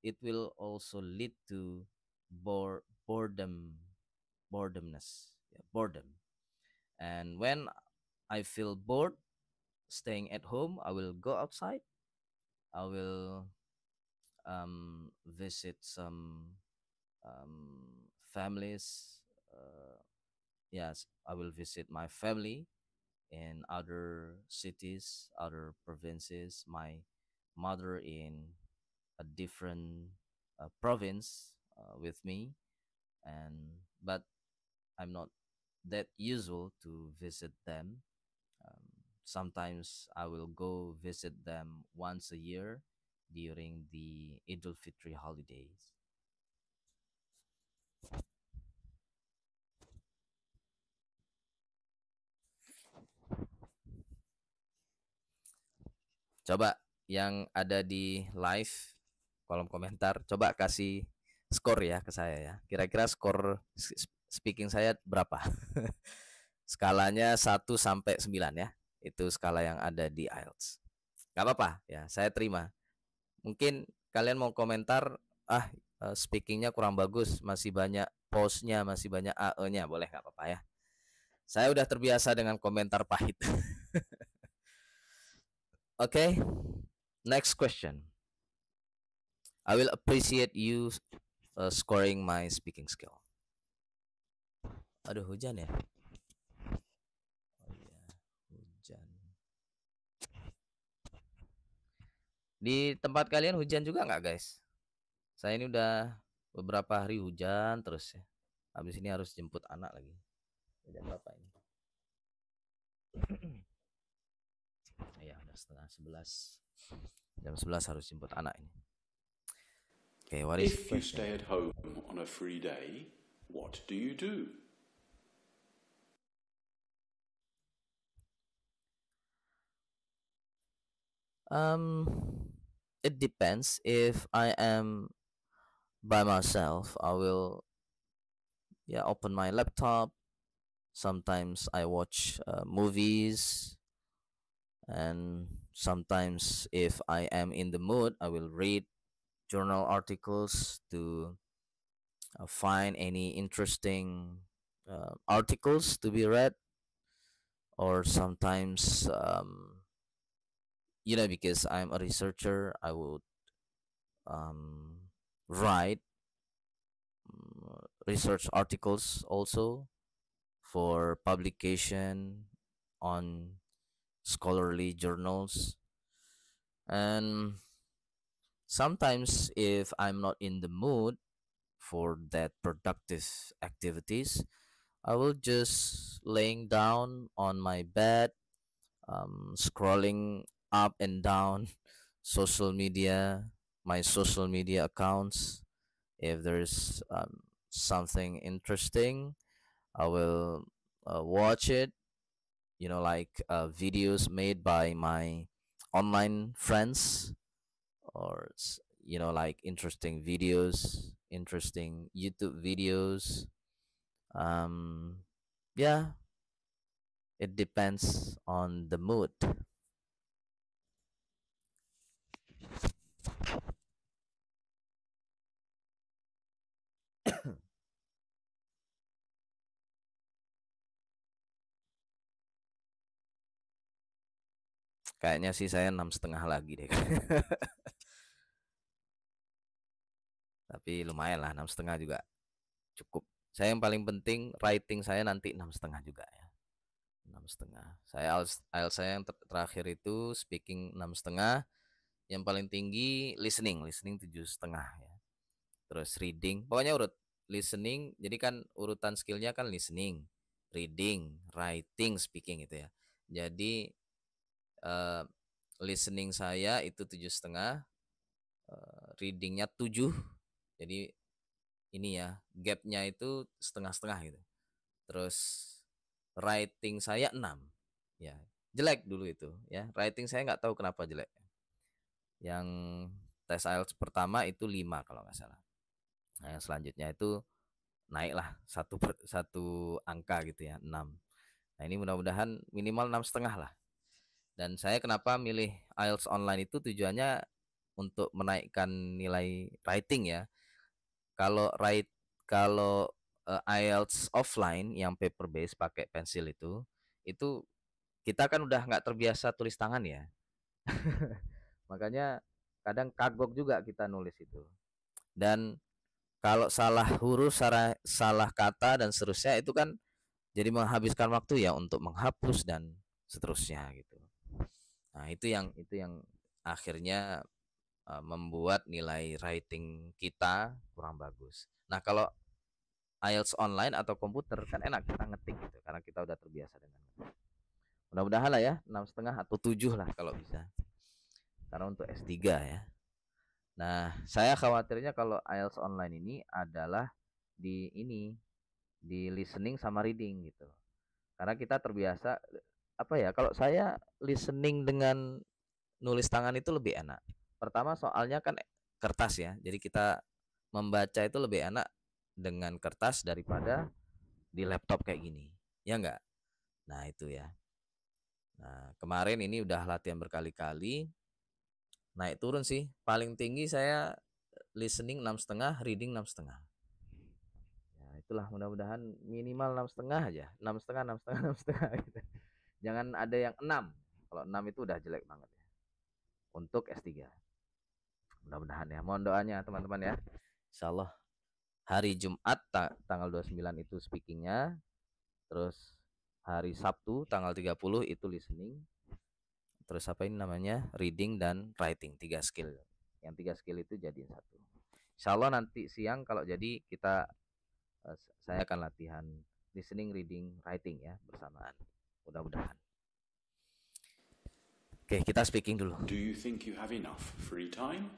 lead to boredomness. Yeah, boredom. And when I feel bored staying at home, I will go outside. I will visit some families. Yes, I will visit my family in other cities, other provinces, my mother in a different province with me. And but I'm not that usual to visit them. um, Sometimes I will go visit them once a year during the Idul Fitri holidays. Coba yang ada di live kolom komentar, coba kasih skor ya ke saya ya. Kira-kira skor speaking saya berapa? Skalanya 1 sampai 9 ya. Itu skala yang ada di IELTS. Gak apa-apa ya, saya terima. Mungkin kalian mau komentar, speakingnya kurang bagus, masih banyak pause-nya, masih banyak AE-nya, boleh nggak apa-apa ya. Saya udah terbiasa dengan komentar pahit. Oke, next question. I will appreciate you scoring my speaking skill. Aduh, hujan ya. Oh iya, hujan. Di tempat kalian hujan juga nggak, guys? Saya ini udah beberapa hari hujan terus ya. Habis ini harus jemput anak lagi. Jam berapa ini? Ya, udah setengah 11. Jam 11 harus jemput anak ini. Okay, what is the If you question? stay at home on a free day, what do you do? Um, it depends. If I am by myself, I will open my laptop. Sometimes I watch movies, and sometimes if I am in the mood, I will read journal articles to find any interesting articles to be read, or sometimes because I'm a researcher, I would um, write research articles also for publication on scholarly journals. And sometimes if I'm not in the mood for that productive activities, I will just laying down on my bed, scrolling up and down social media, my social media accounts. If there's something interesting, I will watch it. Like videos made by my online friends, or like interesting videos, interesting YouTube videos. Yeah, it depends on the mood. Kayaknya sih saya 6,5 lagi deh. Tapi lumayan lah, 6,5 juga cukup. Saya yang paling penting writing saya nanti 6,5 juga ya. 6,5. Saya IELTS saya yang terakhir itu speaking 6,5. Yang paling tinggi listening 7,5 ya. Terus reading, pokoknya urut listening. Jadi kan urutan skillnya kan listening, reading, writing, speaking gitu ya. Jadi eh, listening saya itu 7,5, readingnya 7. Jadi ini ya, gapnya itu setengah-setengah gitu. Terus writing saya 6 ya, jelek dulu itu ya, writing saya nggak tahu kenapa jelek. Yang tes IELTS pertama itu 5 kalau nggak salah. Nah, yang selanjutnya itu naiklah satu angka gitu ya, 6. Nah, ini mudah-mudahan minimal 6,5 lah. Dan saya kenapa milih IELTS online itu tujuannya untuk menaikkan nilai writing ya. Kalau IELTS offline yang paper base pakai pensil itu kita kan udah nggak terbiasa tulis tangan ya. Makanya kadang kagok juga kita nulis itu. Dan kalau salah huruf, salah kata dan seterusnya itu kan jadi menghabiskan waktu ya untuk menghapus dan seterusnya gitu. Nah, itu yang akhirnya membuat nilai writing kita kurang bagus. Nah, kalau IELTS online atau komputer kan enak kita ngetik gitu karena kita udah terbiasa dengan ngetik. Mudah-mudahan lah ya 6,5 atau 7 lah kalau bisa. Karena untuk S3 ya. Nah, saya khawatirnya kalau IELTS online ini adalah di listening sama reading gitu. Karena kita terbiasa apa ya? Kalau saya listening dengan nulis tangan itu lebih enak. Pertama soalnya kan kertas ya. Jadi kita membaca itu lebih enak dengan kertas daripada di laptop kayak gini. Ya enggak? Nah, itu ya. Nah, kemarin ini udah latihan berkali-kali. naik turun sih. Paling tinggi saya listening 6,5, reading 6,5. Ya, itulah mudah-mudahan minimal 6,5 aja. 6,5, 6,5, 6,5 gitu. Jangan ada yang 6. Kalau 6 itu udah jelek banget ya. Untuk S3. Mudah-mudahan ya. Mohon doanya teman-teman ya. Insya Allah hari Jumat tanggal 29 itu speakingnya. Terus hari Sabtu tanggal 30 itu listening. Terus apa ini namanya? Reading dan writing. 3 skill. Yang 3 skill itu jadiin satu. Insya Allah nanti siang kalau jadi kita saya akan latihan listening, reading, writing ya bersamaan. Mudah-mudahan. Oke, kita speaking dulu. Do you think you have enough free time?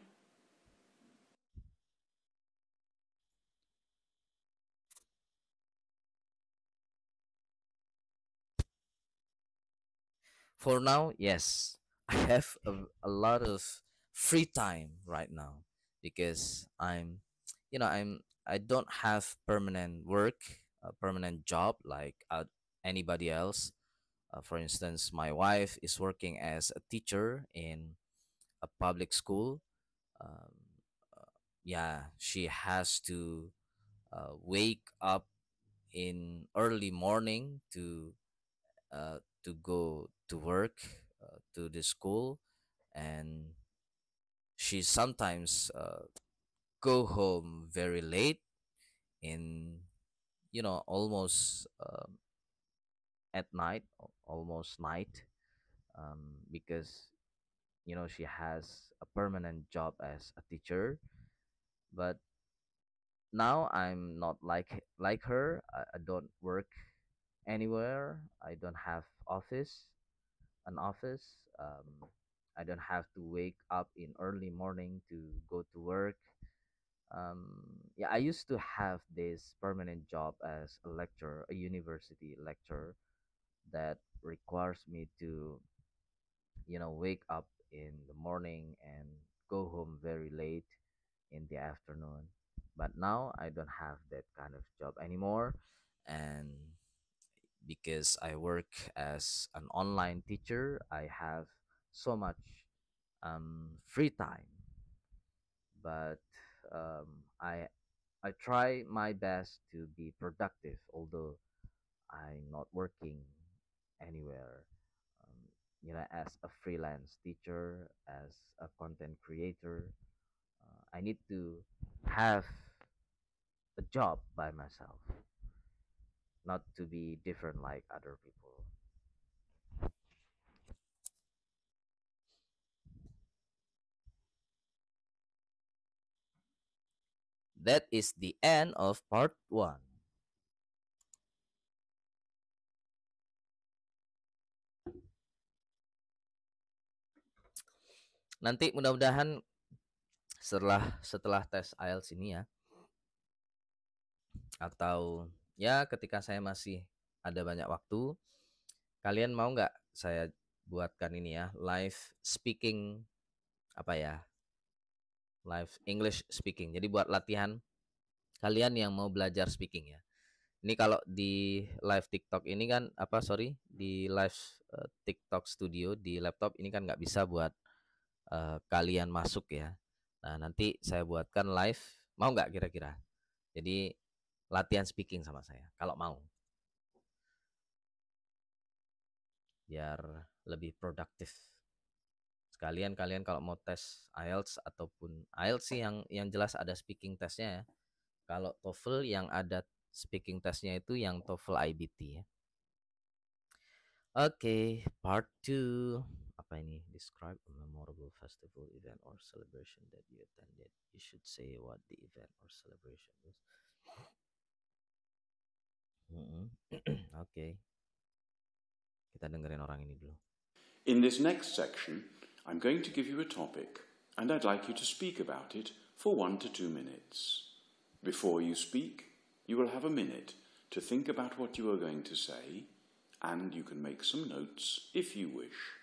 For now, yes, I have a lot of free time right now because I don't have permanent work, a permanent job like anybody else. For instance, my wife is working as a teacher in a public school. Um, yeah, she has to wake up in early morning to go to work to the school, and she sometimes go home very late in almost at night, almost night, because she has a permanent job as a teacher. But now I'm not like her. I don't work anywhere. I don't have an office. I don't have to wake up in early morning to go to work. Yeah, I used to have this permanent job as a lecturer, a university lecturer, that requires me to, wake up in the morning and go home very late in the afternoon. But now I don't have that kind of job anymore. And because I work as an online teacher, I have so much free time. But I try my best to be productive, although I'm not working anywhere. As a freelance teacher, as a content creator, I need to have a job by myself, not to be different like other people. That is the end of part 1. Nanti mudah-mudahan setelah tes IELTS ini ya, atau ya ketika saya masih ada banyak waktu, kalian mau nggak saya buatkan ini ya, live speaking, apa ya, live English speaking. Jadi buat latihan kalian yang mau belajar speaking ya. Ini kalau di live TikTok ini kan di live TikTok studio di laptop ini kan nggak bisa buat kalian masuk ya. Nah, nanti saya buatkan live, mau nggak kira-kira? Jadi latihan speaking sama saya kalau mau, biar lebih produktif. Sekalian kalian kalau mau tes IELTS ataupun IELTS sih yang jelas ada speaking testnya ya. Kalau TOEFL yang ada speaking testnya itu yang TOEFL IBT ya. Oke, part 2. Apa ini? Describe a memorable festival, event, or celebration that you attended. You should say what the event or celebration was. Oke. Kita dengerin orang ini dulu. In this next section, I'm going to give you a topic, and I'd like you to speak about it for 1 to 2 minutes. Before you speak, you will have a minute to think about what you are going to say, and you can make some notes if you wish.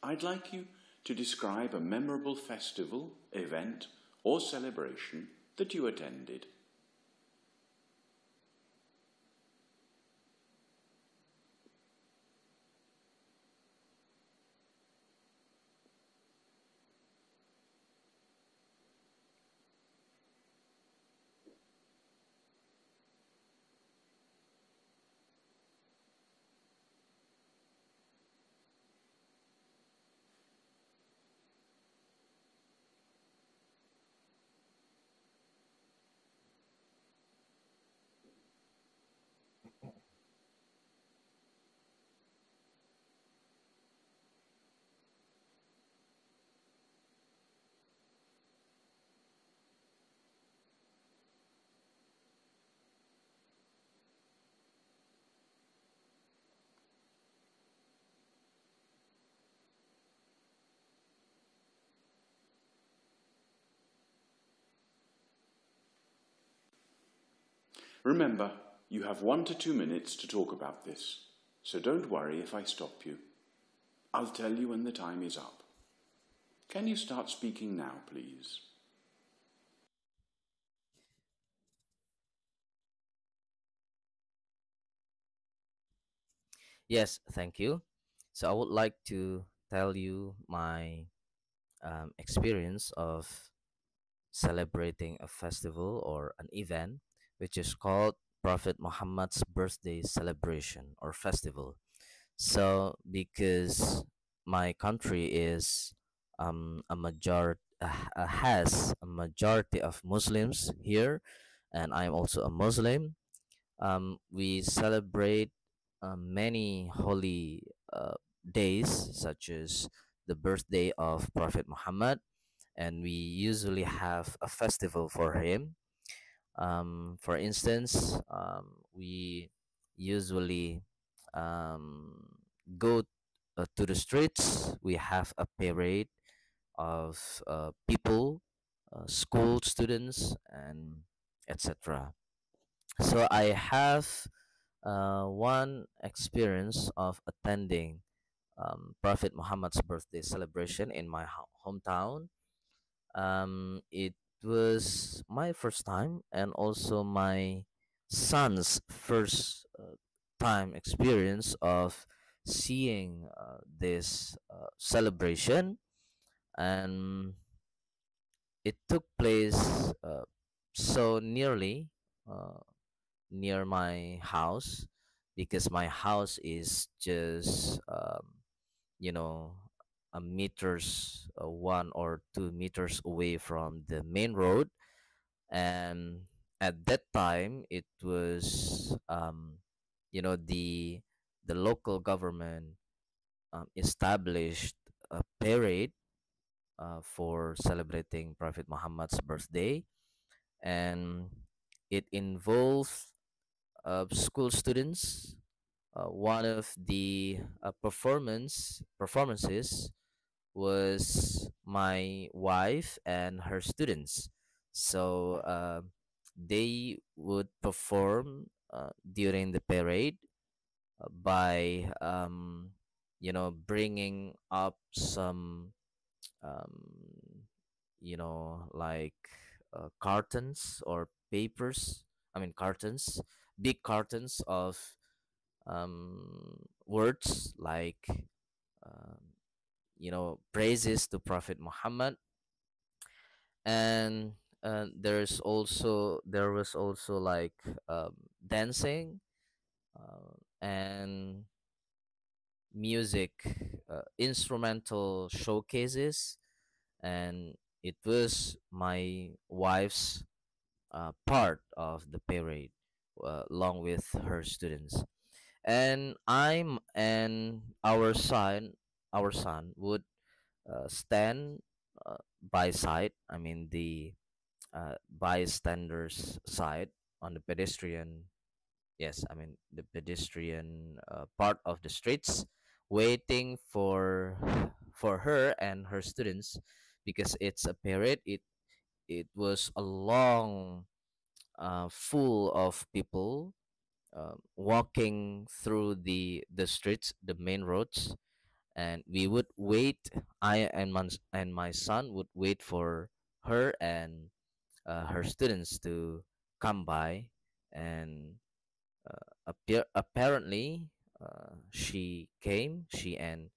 I'd like you to describe a memorable festival, event, or celebration that you attended. Remember, you have 1 to 2 minutes to talk about this, so don't worry if I stop you. I'll tell you when the time is up. Can you start speaking now, please? Yes, thank you. So I would like to tell you my experience of celebrating a festival or an event which is called Prophet Muhammad's birthday celebration or festival. So, because my country is a majority has a majority of Muslims here, and I'm also a Muslim. We celebrate many holy days, such as the birthday of Prophet Muhammad, and we usually have a festival for him. For instance, we usually um, go to the streets. We have a parade of people, school students, and etc. So I have one experience of attending Prophet Muhammad's birthday celebration in my hometown. It was my first time and also my son's first time experience of seeing this celebration, and it took place so nearly uh, near my house, because my house is just you know a meters 1 or 2 meters away from the main road. And at that time it was the local government established a parade for celebrating Prophet Muhammad's birthday, and it involved school students. One of the performances was my wife and her students. So they would perform during the parade by bringing up some um, like cartons or papers. I mean cartons, big cartons of words like um, praises to Prophet Muhammad. And there was also like dancing and music, instrumental showcases, and it was my wife's part of the parade, along with her students. And our son would stand by side. I mean the bystanders side on the pedestrian. Yes, I mean the pedestrian part of the streets, waiting for her and her students, because it's a parade. It was a long, full of people walking through the streets, the main roads, and we would wait. I and my son would wait for her and her students to come by, and apparently she and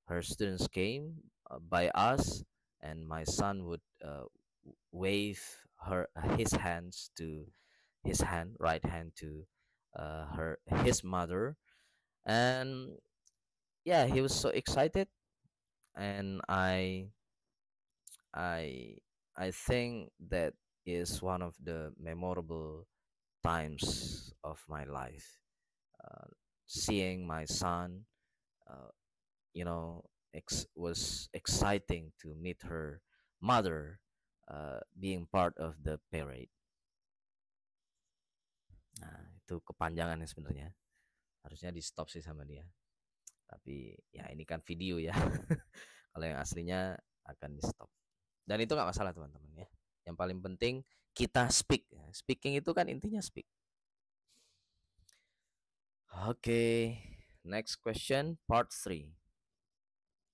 her students came by us, and my son would wave her his hands to his hand right hand to her his mother. And yeah, he was so excited, and I I think that is one of the memorable times of my life. Uh, Seeing my son, uh, was exciting to meet her mother, being part of the parade. Nah, itu kepanjangan ya sebenarnya. Harusnya di stop sih sama dia. Tapi ya ini kan video ya. Kalau yang aslinya akan di stop. Dan itu nggak masalah teman-teman ya. Yang paling penting kita speak. Speaking itu kan intinya speak. Okay, next question, part 3.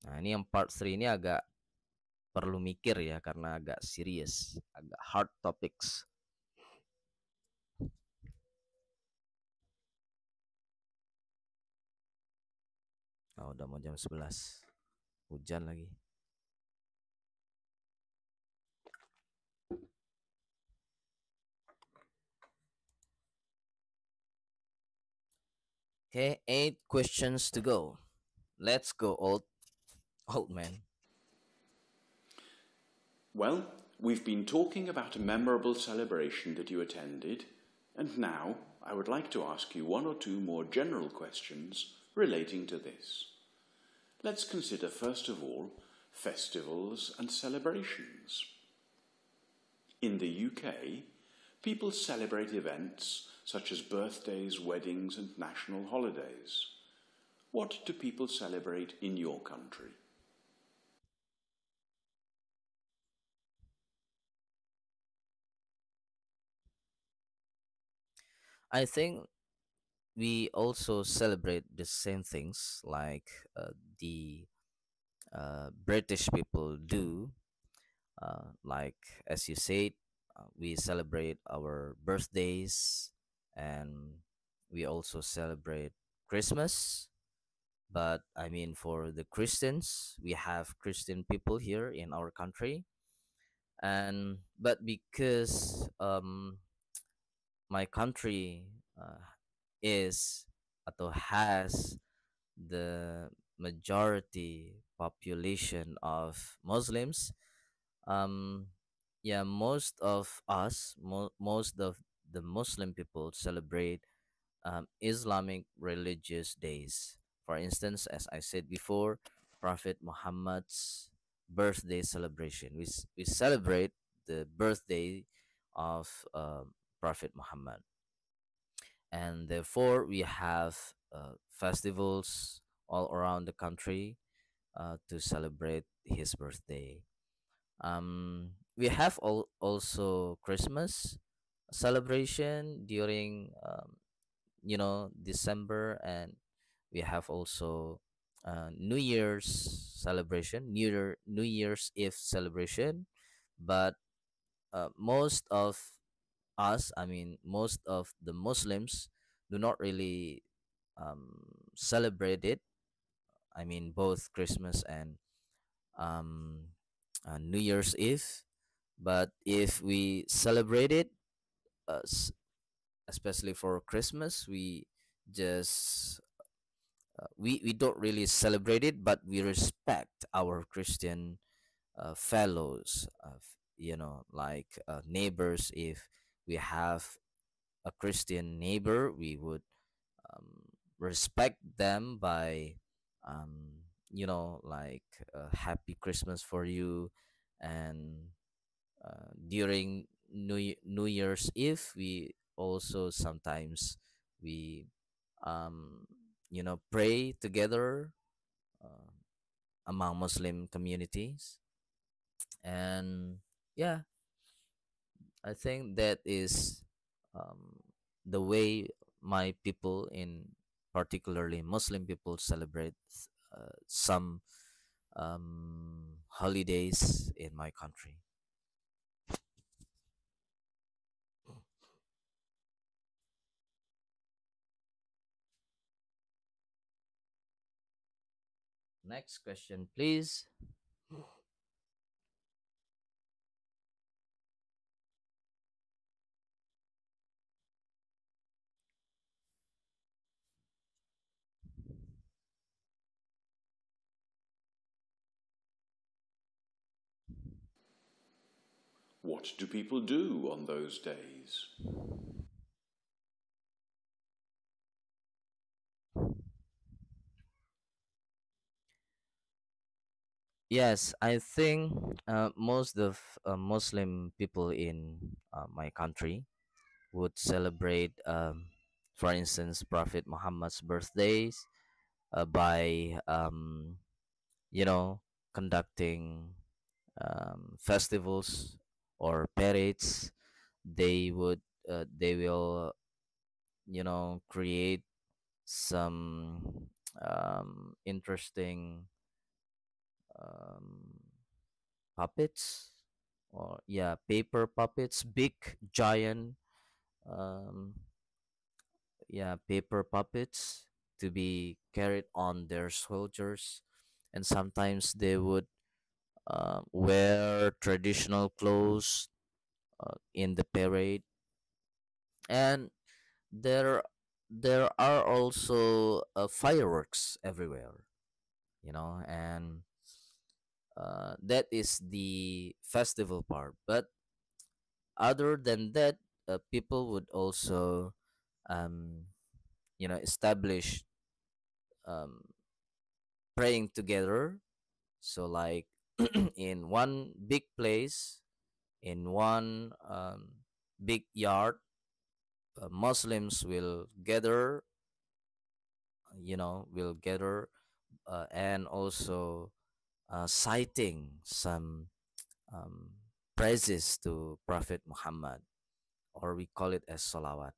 Nah, ini yang part 3 ini agak perlu mikir ya karena agak serius, agak hard topics. Oh, udah mau jam 11. Hujan lagi. Okay, 8 questions to go. Let's go, old man. Well, we've been talking about a memorable celebration that you attended, and now I would like to ask you one or two more general questions relating to this. Let's consider first of all festivals and celebrations. In the UK, people celebrate events such as birthdays, weddings, and national holidays. What do people celebrate in your country? I think we also celebrate the same things like the British people do. Like as you said, we celebrate our birthdays, and we also celebrate Christmas. But I mean, for the Christians, we have Christian people here in our country, and but because my country is atau has the majority population of Muslims, um, yeah, most of us, most of the Muslim people celebrate Islamic religious days. For instance, as I said before, Prophet Muhammad's birthday celebration. We celebrate the birthday of Prophet Muhammad, and therefore we have festivals all around the country to celebrate his birthday. We have also Christmas celebration during December, and we have also New Year's celebration, New Year's Eve celebration. But most of us, I mean, most of the Muslims do not really celebrate it. I mean, both Christmas and um, New Year's Eve. But if we celebrate it, especially for Christmas, we just we don't really celebrate it, but we respect our Christian fellows, like neighbors. If we have a Christian neighbor, we would respect them by, like Happy Christmas for you. And during New Year's Eve, we also sometimes we pray together uh, among Muslim communities. And yeah, I think that is um, the way my people, in particularly Muslim people, celebrate some holidays in my country. Next question, please. What do people do on those days? Yes, I think most of Muslim people in my country would celebrate, for instance, Prophet Muhammad's birthdays by, you know, conducting festivals or parades. They will create. some interesting um, puppets, or yeah, paper puppets, big giant, um, yeah, paper puppets to be carried on their soldiers. And sometimes they would wear traditional clothes in the parade. And there there are also fireworks everywhere, and that is the festival part. But other than that, people would also um, establish um, praying together. So like in one big place, in one big yard, Muslims will gather, and also citing some um, praises to Prophet Muhammad, or we call it as salawat.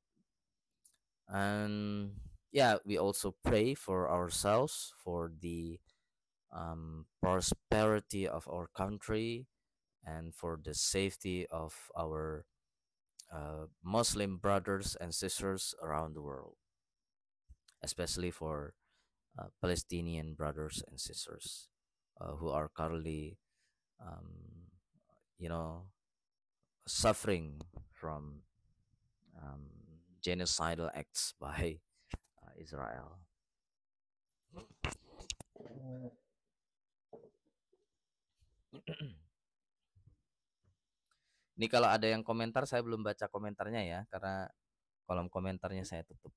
And yeah, we also pray for ourselves, for the prosperity of our country, and for the safety of our Muslim brothers and sisters around the world, especially for Palestinian brothers and sisters who are currently, um, you know, suffering from um, genocidal acts by Israel. Ini kalau ada yang komentar, saya belum baca komentarnya ya, karena kolom komentarnya saya tutup.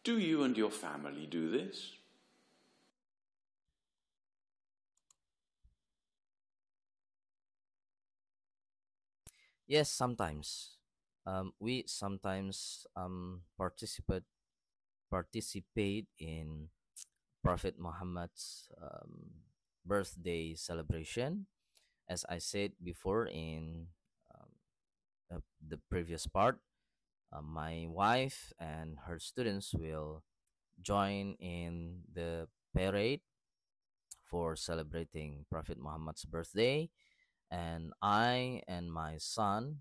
Do you and your family do this? Yes, sometimes. We sometimes participate in Prophet Muhammad's birthday celebration. As I said before in um, the previous part, my wife and her students will join in the parade for celebrating Prophet Muhammad's birthday, and I and my son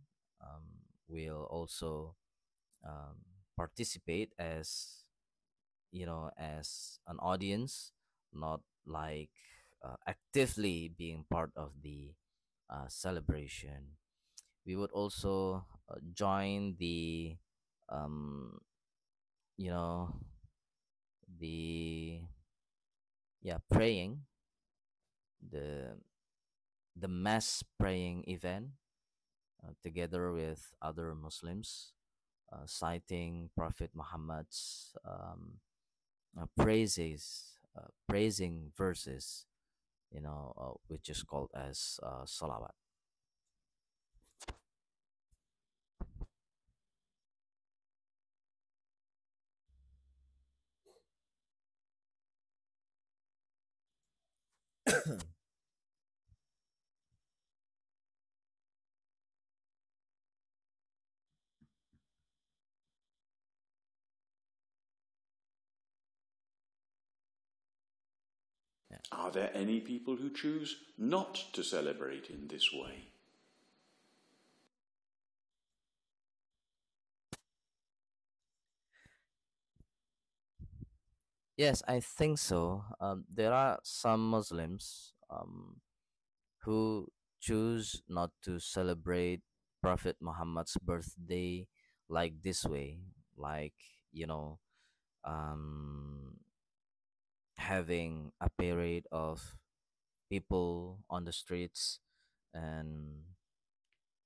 will also um, participate as an audience, not like actively being part of the celebration. We would also join the um, you know the praying, the mass praying event, together with other Muslims, citing Prophet Muhammad's praising verses, which is called as salawat. Yeah. Are there any people who choose not to celebrate in this way? Yes, I think so. There are some Muslims who choose not to celebrate Prophet Muhammad's birthday like this way, like, you know, um, having a parade of people on the streets, and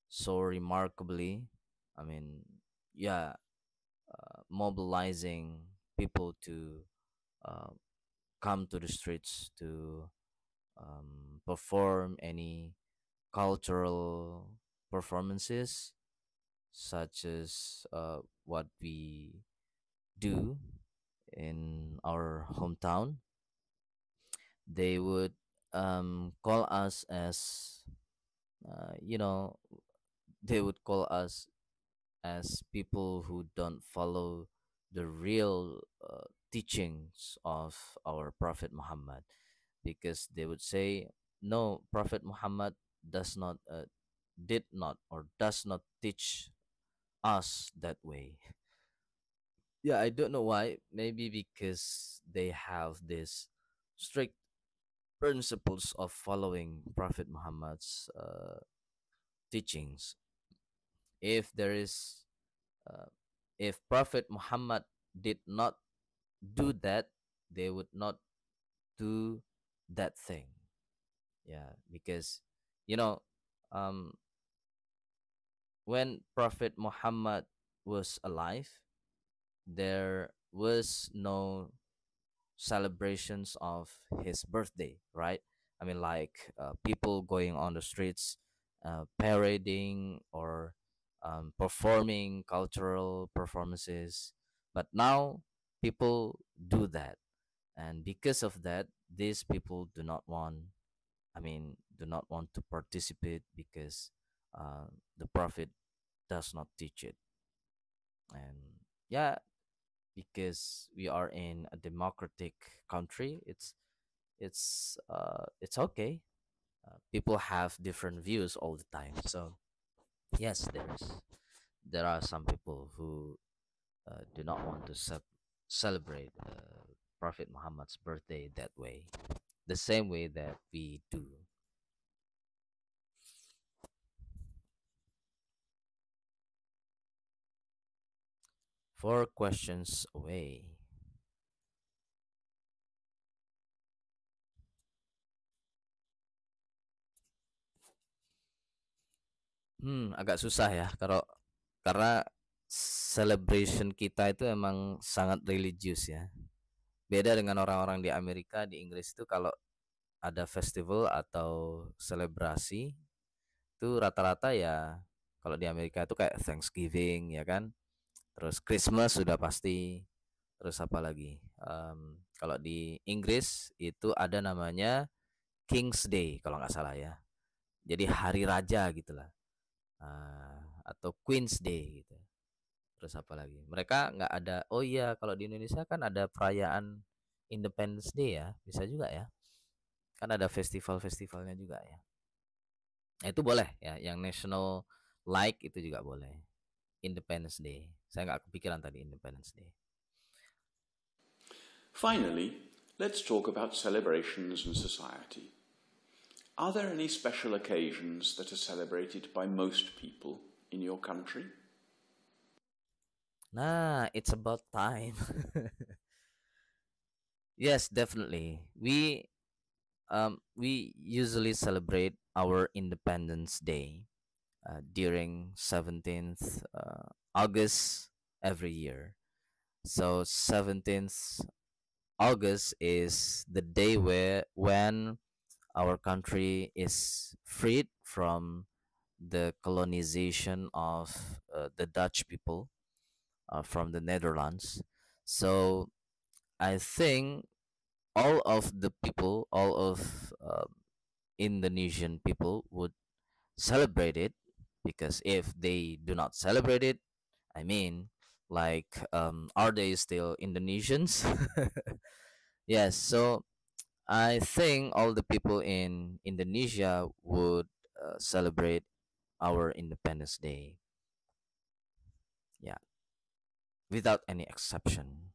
so remarkably, I mean, yeah, mobilizing people to uh, come to the streets to perform any cultural performances. such as what we do in our hometown. They would call us as, you know, they would call us as people who don't follow the real teachings of our Prophet Muhammad, because they would say, no, Prophet Muhammad does not, did not, or does not teach us that way. Yeah, I don't know why. Maybe because they have this strict principles of following Prophet Muhammad's teachings. If there is, uh, if Prophet Muhammad did not do that, they would not do that thing. Yeah, because, you know, um, when Prophet Muhammad was alive, there was no celebrations of his birthday, right? I mean, like people going on the streets, parading or performing cultural performances. But now people do that. And because of that, these people do not want, I mean, do not want to participate because the Prophet does not teach it. And yeah, because we are in a democratic country, it's okay. People have different views all the time. So yes, there are some people who do not want to celebrate Prophet Muhammad's birthday that way, the same way that we do. 4 questions away. Agak susah ya, kalau karena celebration kita itu emang sangat religius ya. Beda dengan orang-orang di Amerika, di Inggris itu kalau ada festival atau selebrasi itu rata-rata ya, kalau di Amerika itu kayak Thanksgiving ya kan, terus Christmas sudah pasti, terus apa lagi? Kalau di Inggris itu ada namanya King's Day kalau nggak salah ya. Jadi hari raja gitulah. Atau Queen's Day gitu. Terus apa lagi? Mereka nggak ada. Oh iya, kalau di Indonesia kan ada perayaan Independence Day ya, bisa juga ya. Kan ada festival-festivalnya juga ya. Nah, itu boleh ya, yang national like itu juga boleh. Independence Day. Saya nggak kepikiran tadi Independence Day. Finally, let's talk about celebrations and society. Are there any special occasions that are celebrated by most people in your country? Nah, it's about time. Yes, definitely. We usually celebrate our Independence Day during 17th August every year. So 17th August is the day where when our country is freed from the colonization of the Dutch people from the Netherlands. So I think all of the people, all of Indonesian people would celebrate it, because if they do not celebrate it, I mean, like, are they still Indonesians? Yes, so I think all the people in Indonesia would celebrate our Independence Day. Yeah, without any exception.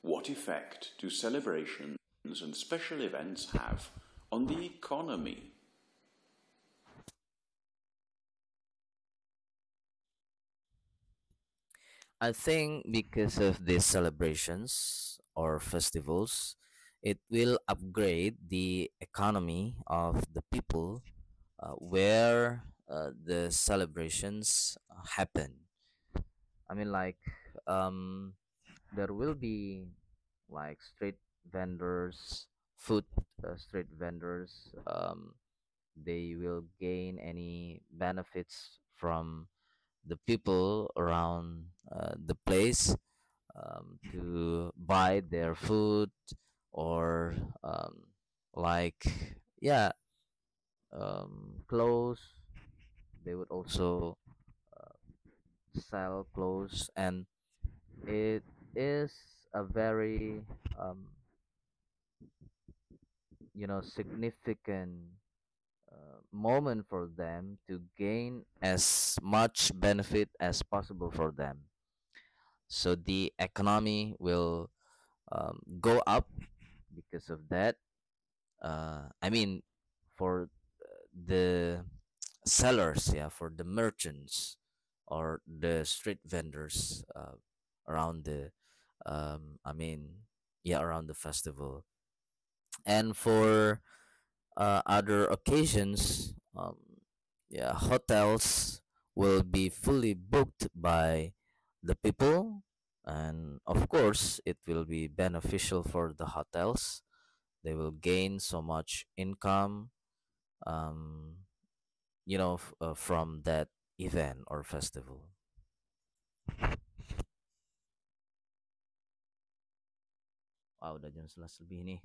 What effect do celebrations and special events have on the economy? I think because of these celebrations or festivals, it will upgrade the economy of the people where the celebrations happen. I mean, like, um, there will be like street vendors, food street vendors. They will gain any benefits from the people around the place to buy their food or like yeah clothes. They would also sell clothes, and it is a very um, significant moment for them to gain as much benefit as possible for them, so the economy will go up because of that. I mean, for the sellers, yeah, for the merchants or the street vendors around the I mean, yeah, around the festival. And for other occasions, yeah, hotels will be fully booked by the people, and of course it will be beneficial for the hotels. They will gain so much income, um, from that event or festival. Wow, udah jam 11 lebih nih.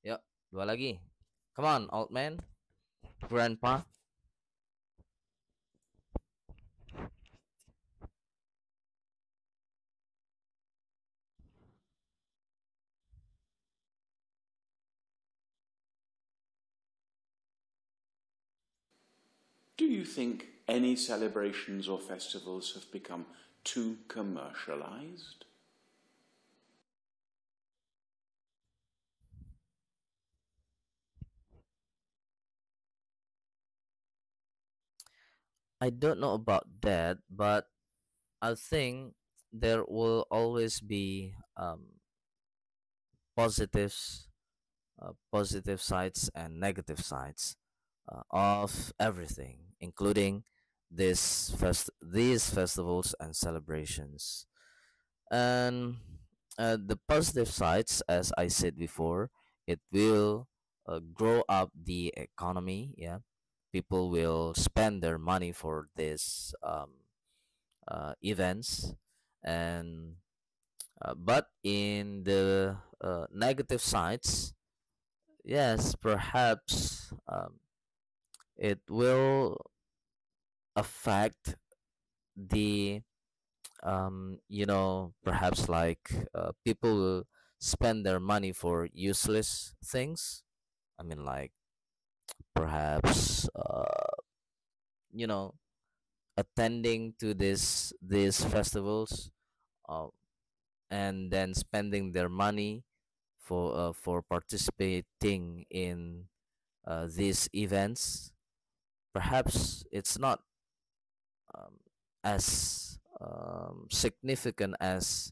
Yuk, dua lagi. Come on, old man, grandpa. Do you think any celebrations or festivals have become too commercialized? I don't know about that, but I think there will always be positives, positive sides and negative sides of everything, including these festivals and celebrations. And the positive sides, as I said before, it will grow up the economy. Yeah, people will spend their money for these events, and but in the negative sides, yes, perhaps it will affect the perhaps like people will spend their money for useless things. I mean, like perhaps you know attending to these festivals, uh, and then spending their money for participating in these events. Perhaps it's not um, as significant as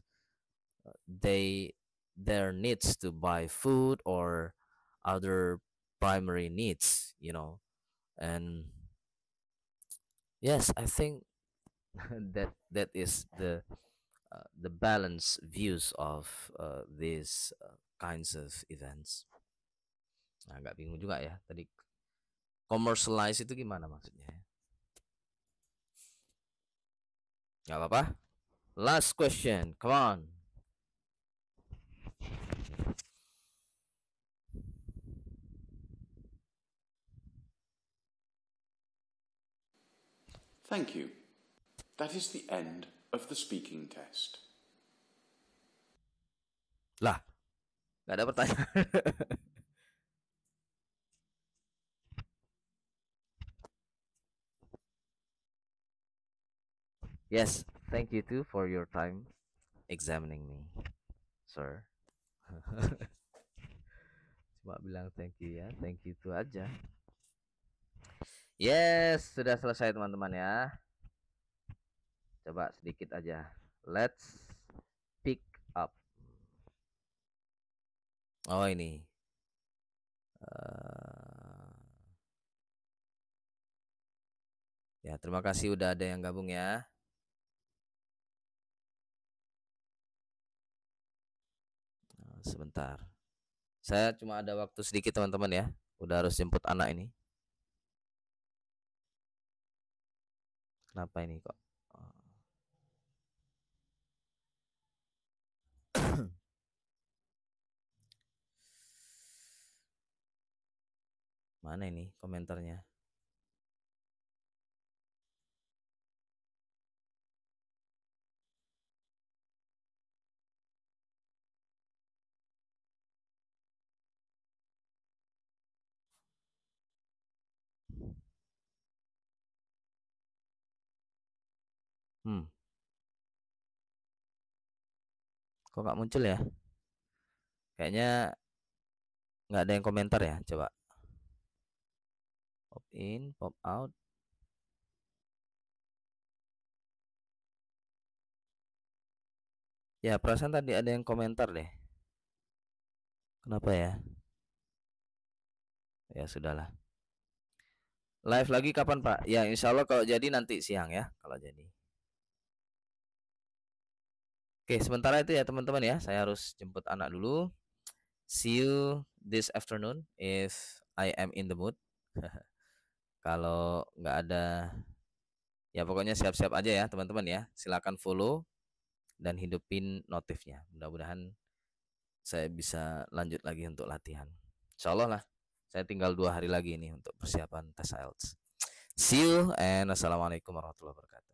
they their needs to buy food or other primary needs, and yes, I think that is the balanced views of these kinds of events. Nah, agak bingung juga ya tadi, commercialize itu gimana maksudnya ya? Nggak apa-apa. Last question, come on. Thank you. That is the end of the speaking test. Lah, nggak ada pertanyaan. Yes, thank you too for your time examining me, sir. Cuma bilang thank you ya, thank you itu aja. Yes, sudah selesai teman-teman ya. Coba sedikit aja. Let's pick up. Oh ini. Eh, Ya, terima kasih udah ada yang gabung ya. Sebentar. Saya cuma ada waktu sedikit teman-teman ya. Udah harus jemput anak ini. Kenapa ini kok? Mana ini komentarnya? Hmm, kok nggak muncul ya? Kayaknya nggak ada yang komentar ya. Coba pop in, pop out. Ya, perasaan tadi ada yang komentar deh. Kenapa ya? Ya sudahlah. Live lagi kapan Pak? Ya insya Allah kalau jadi nanti siang ya. Kalau jadi. Oke, sementara itu ya teman-teman ya. Saya harus jemput anak dulu. See you this afternoon if I am in the mood. Kalau nggak ada, ya pokoknya siap-siap aja ya teman-teman ya. Silakan follow dan hidupin notifnya. Mudah-mudahan saya bisa lanjut lagi untuk latihan. Insya Allah lah. Saya tinggal 2 hari lagi nih untuk persiapan tes IELTS. See you and assalamualaikum warahmatullahi wabarakatuh.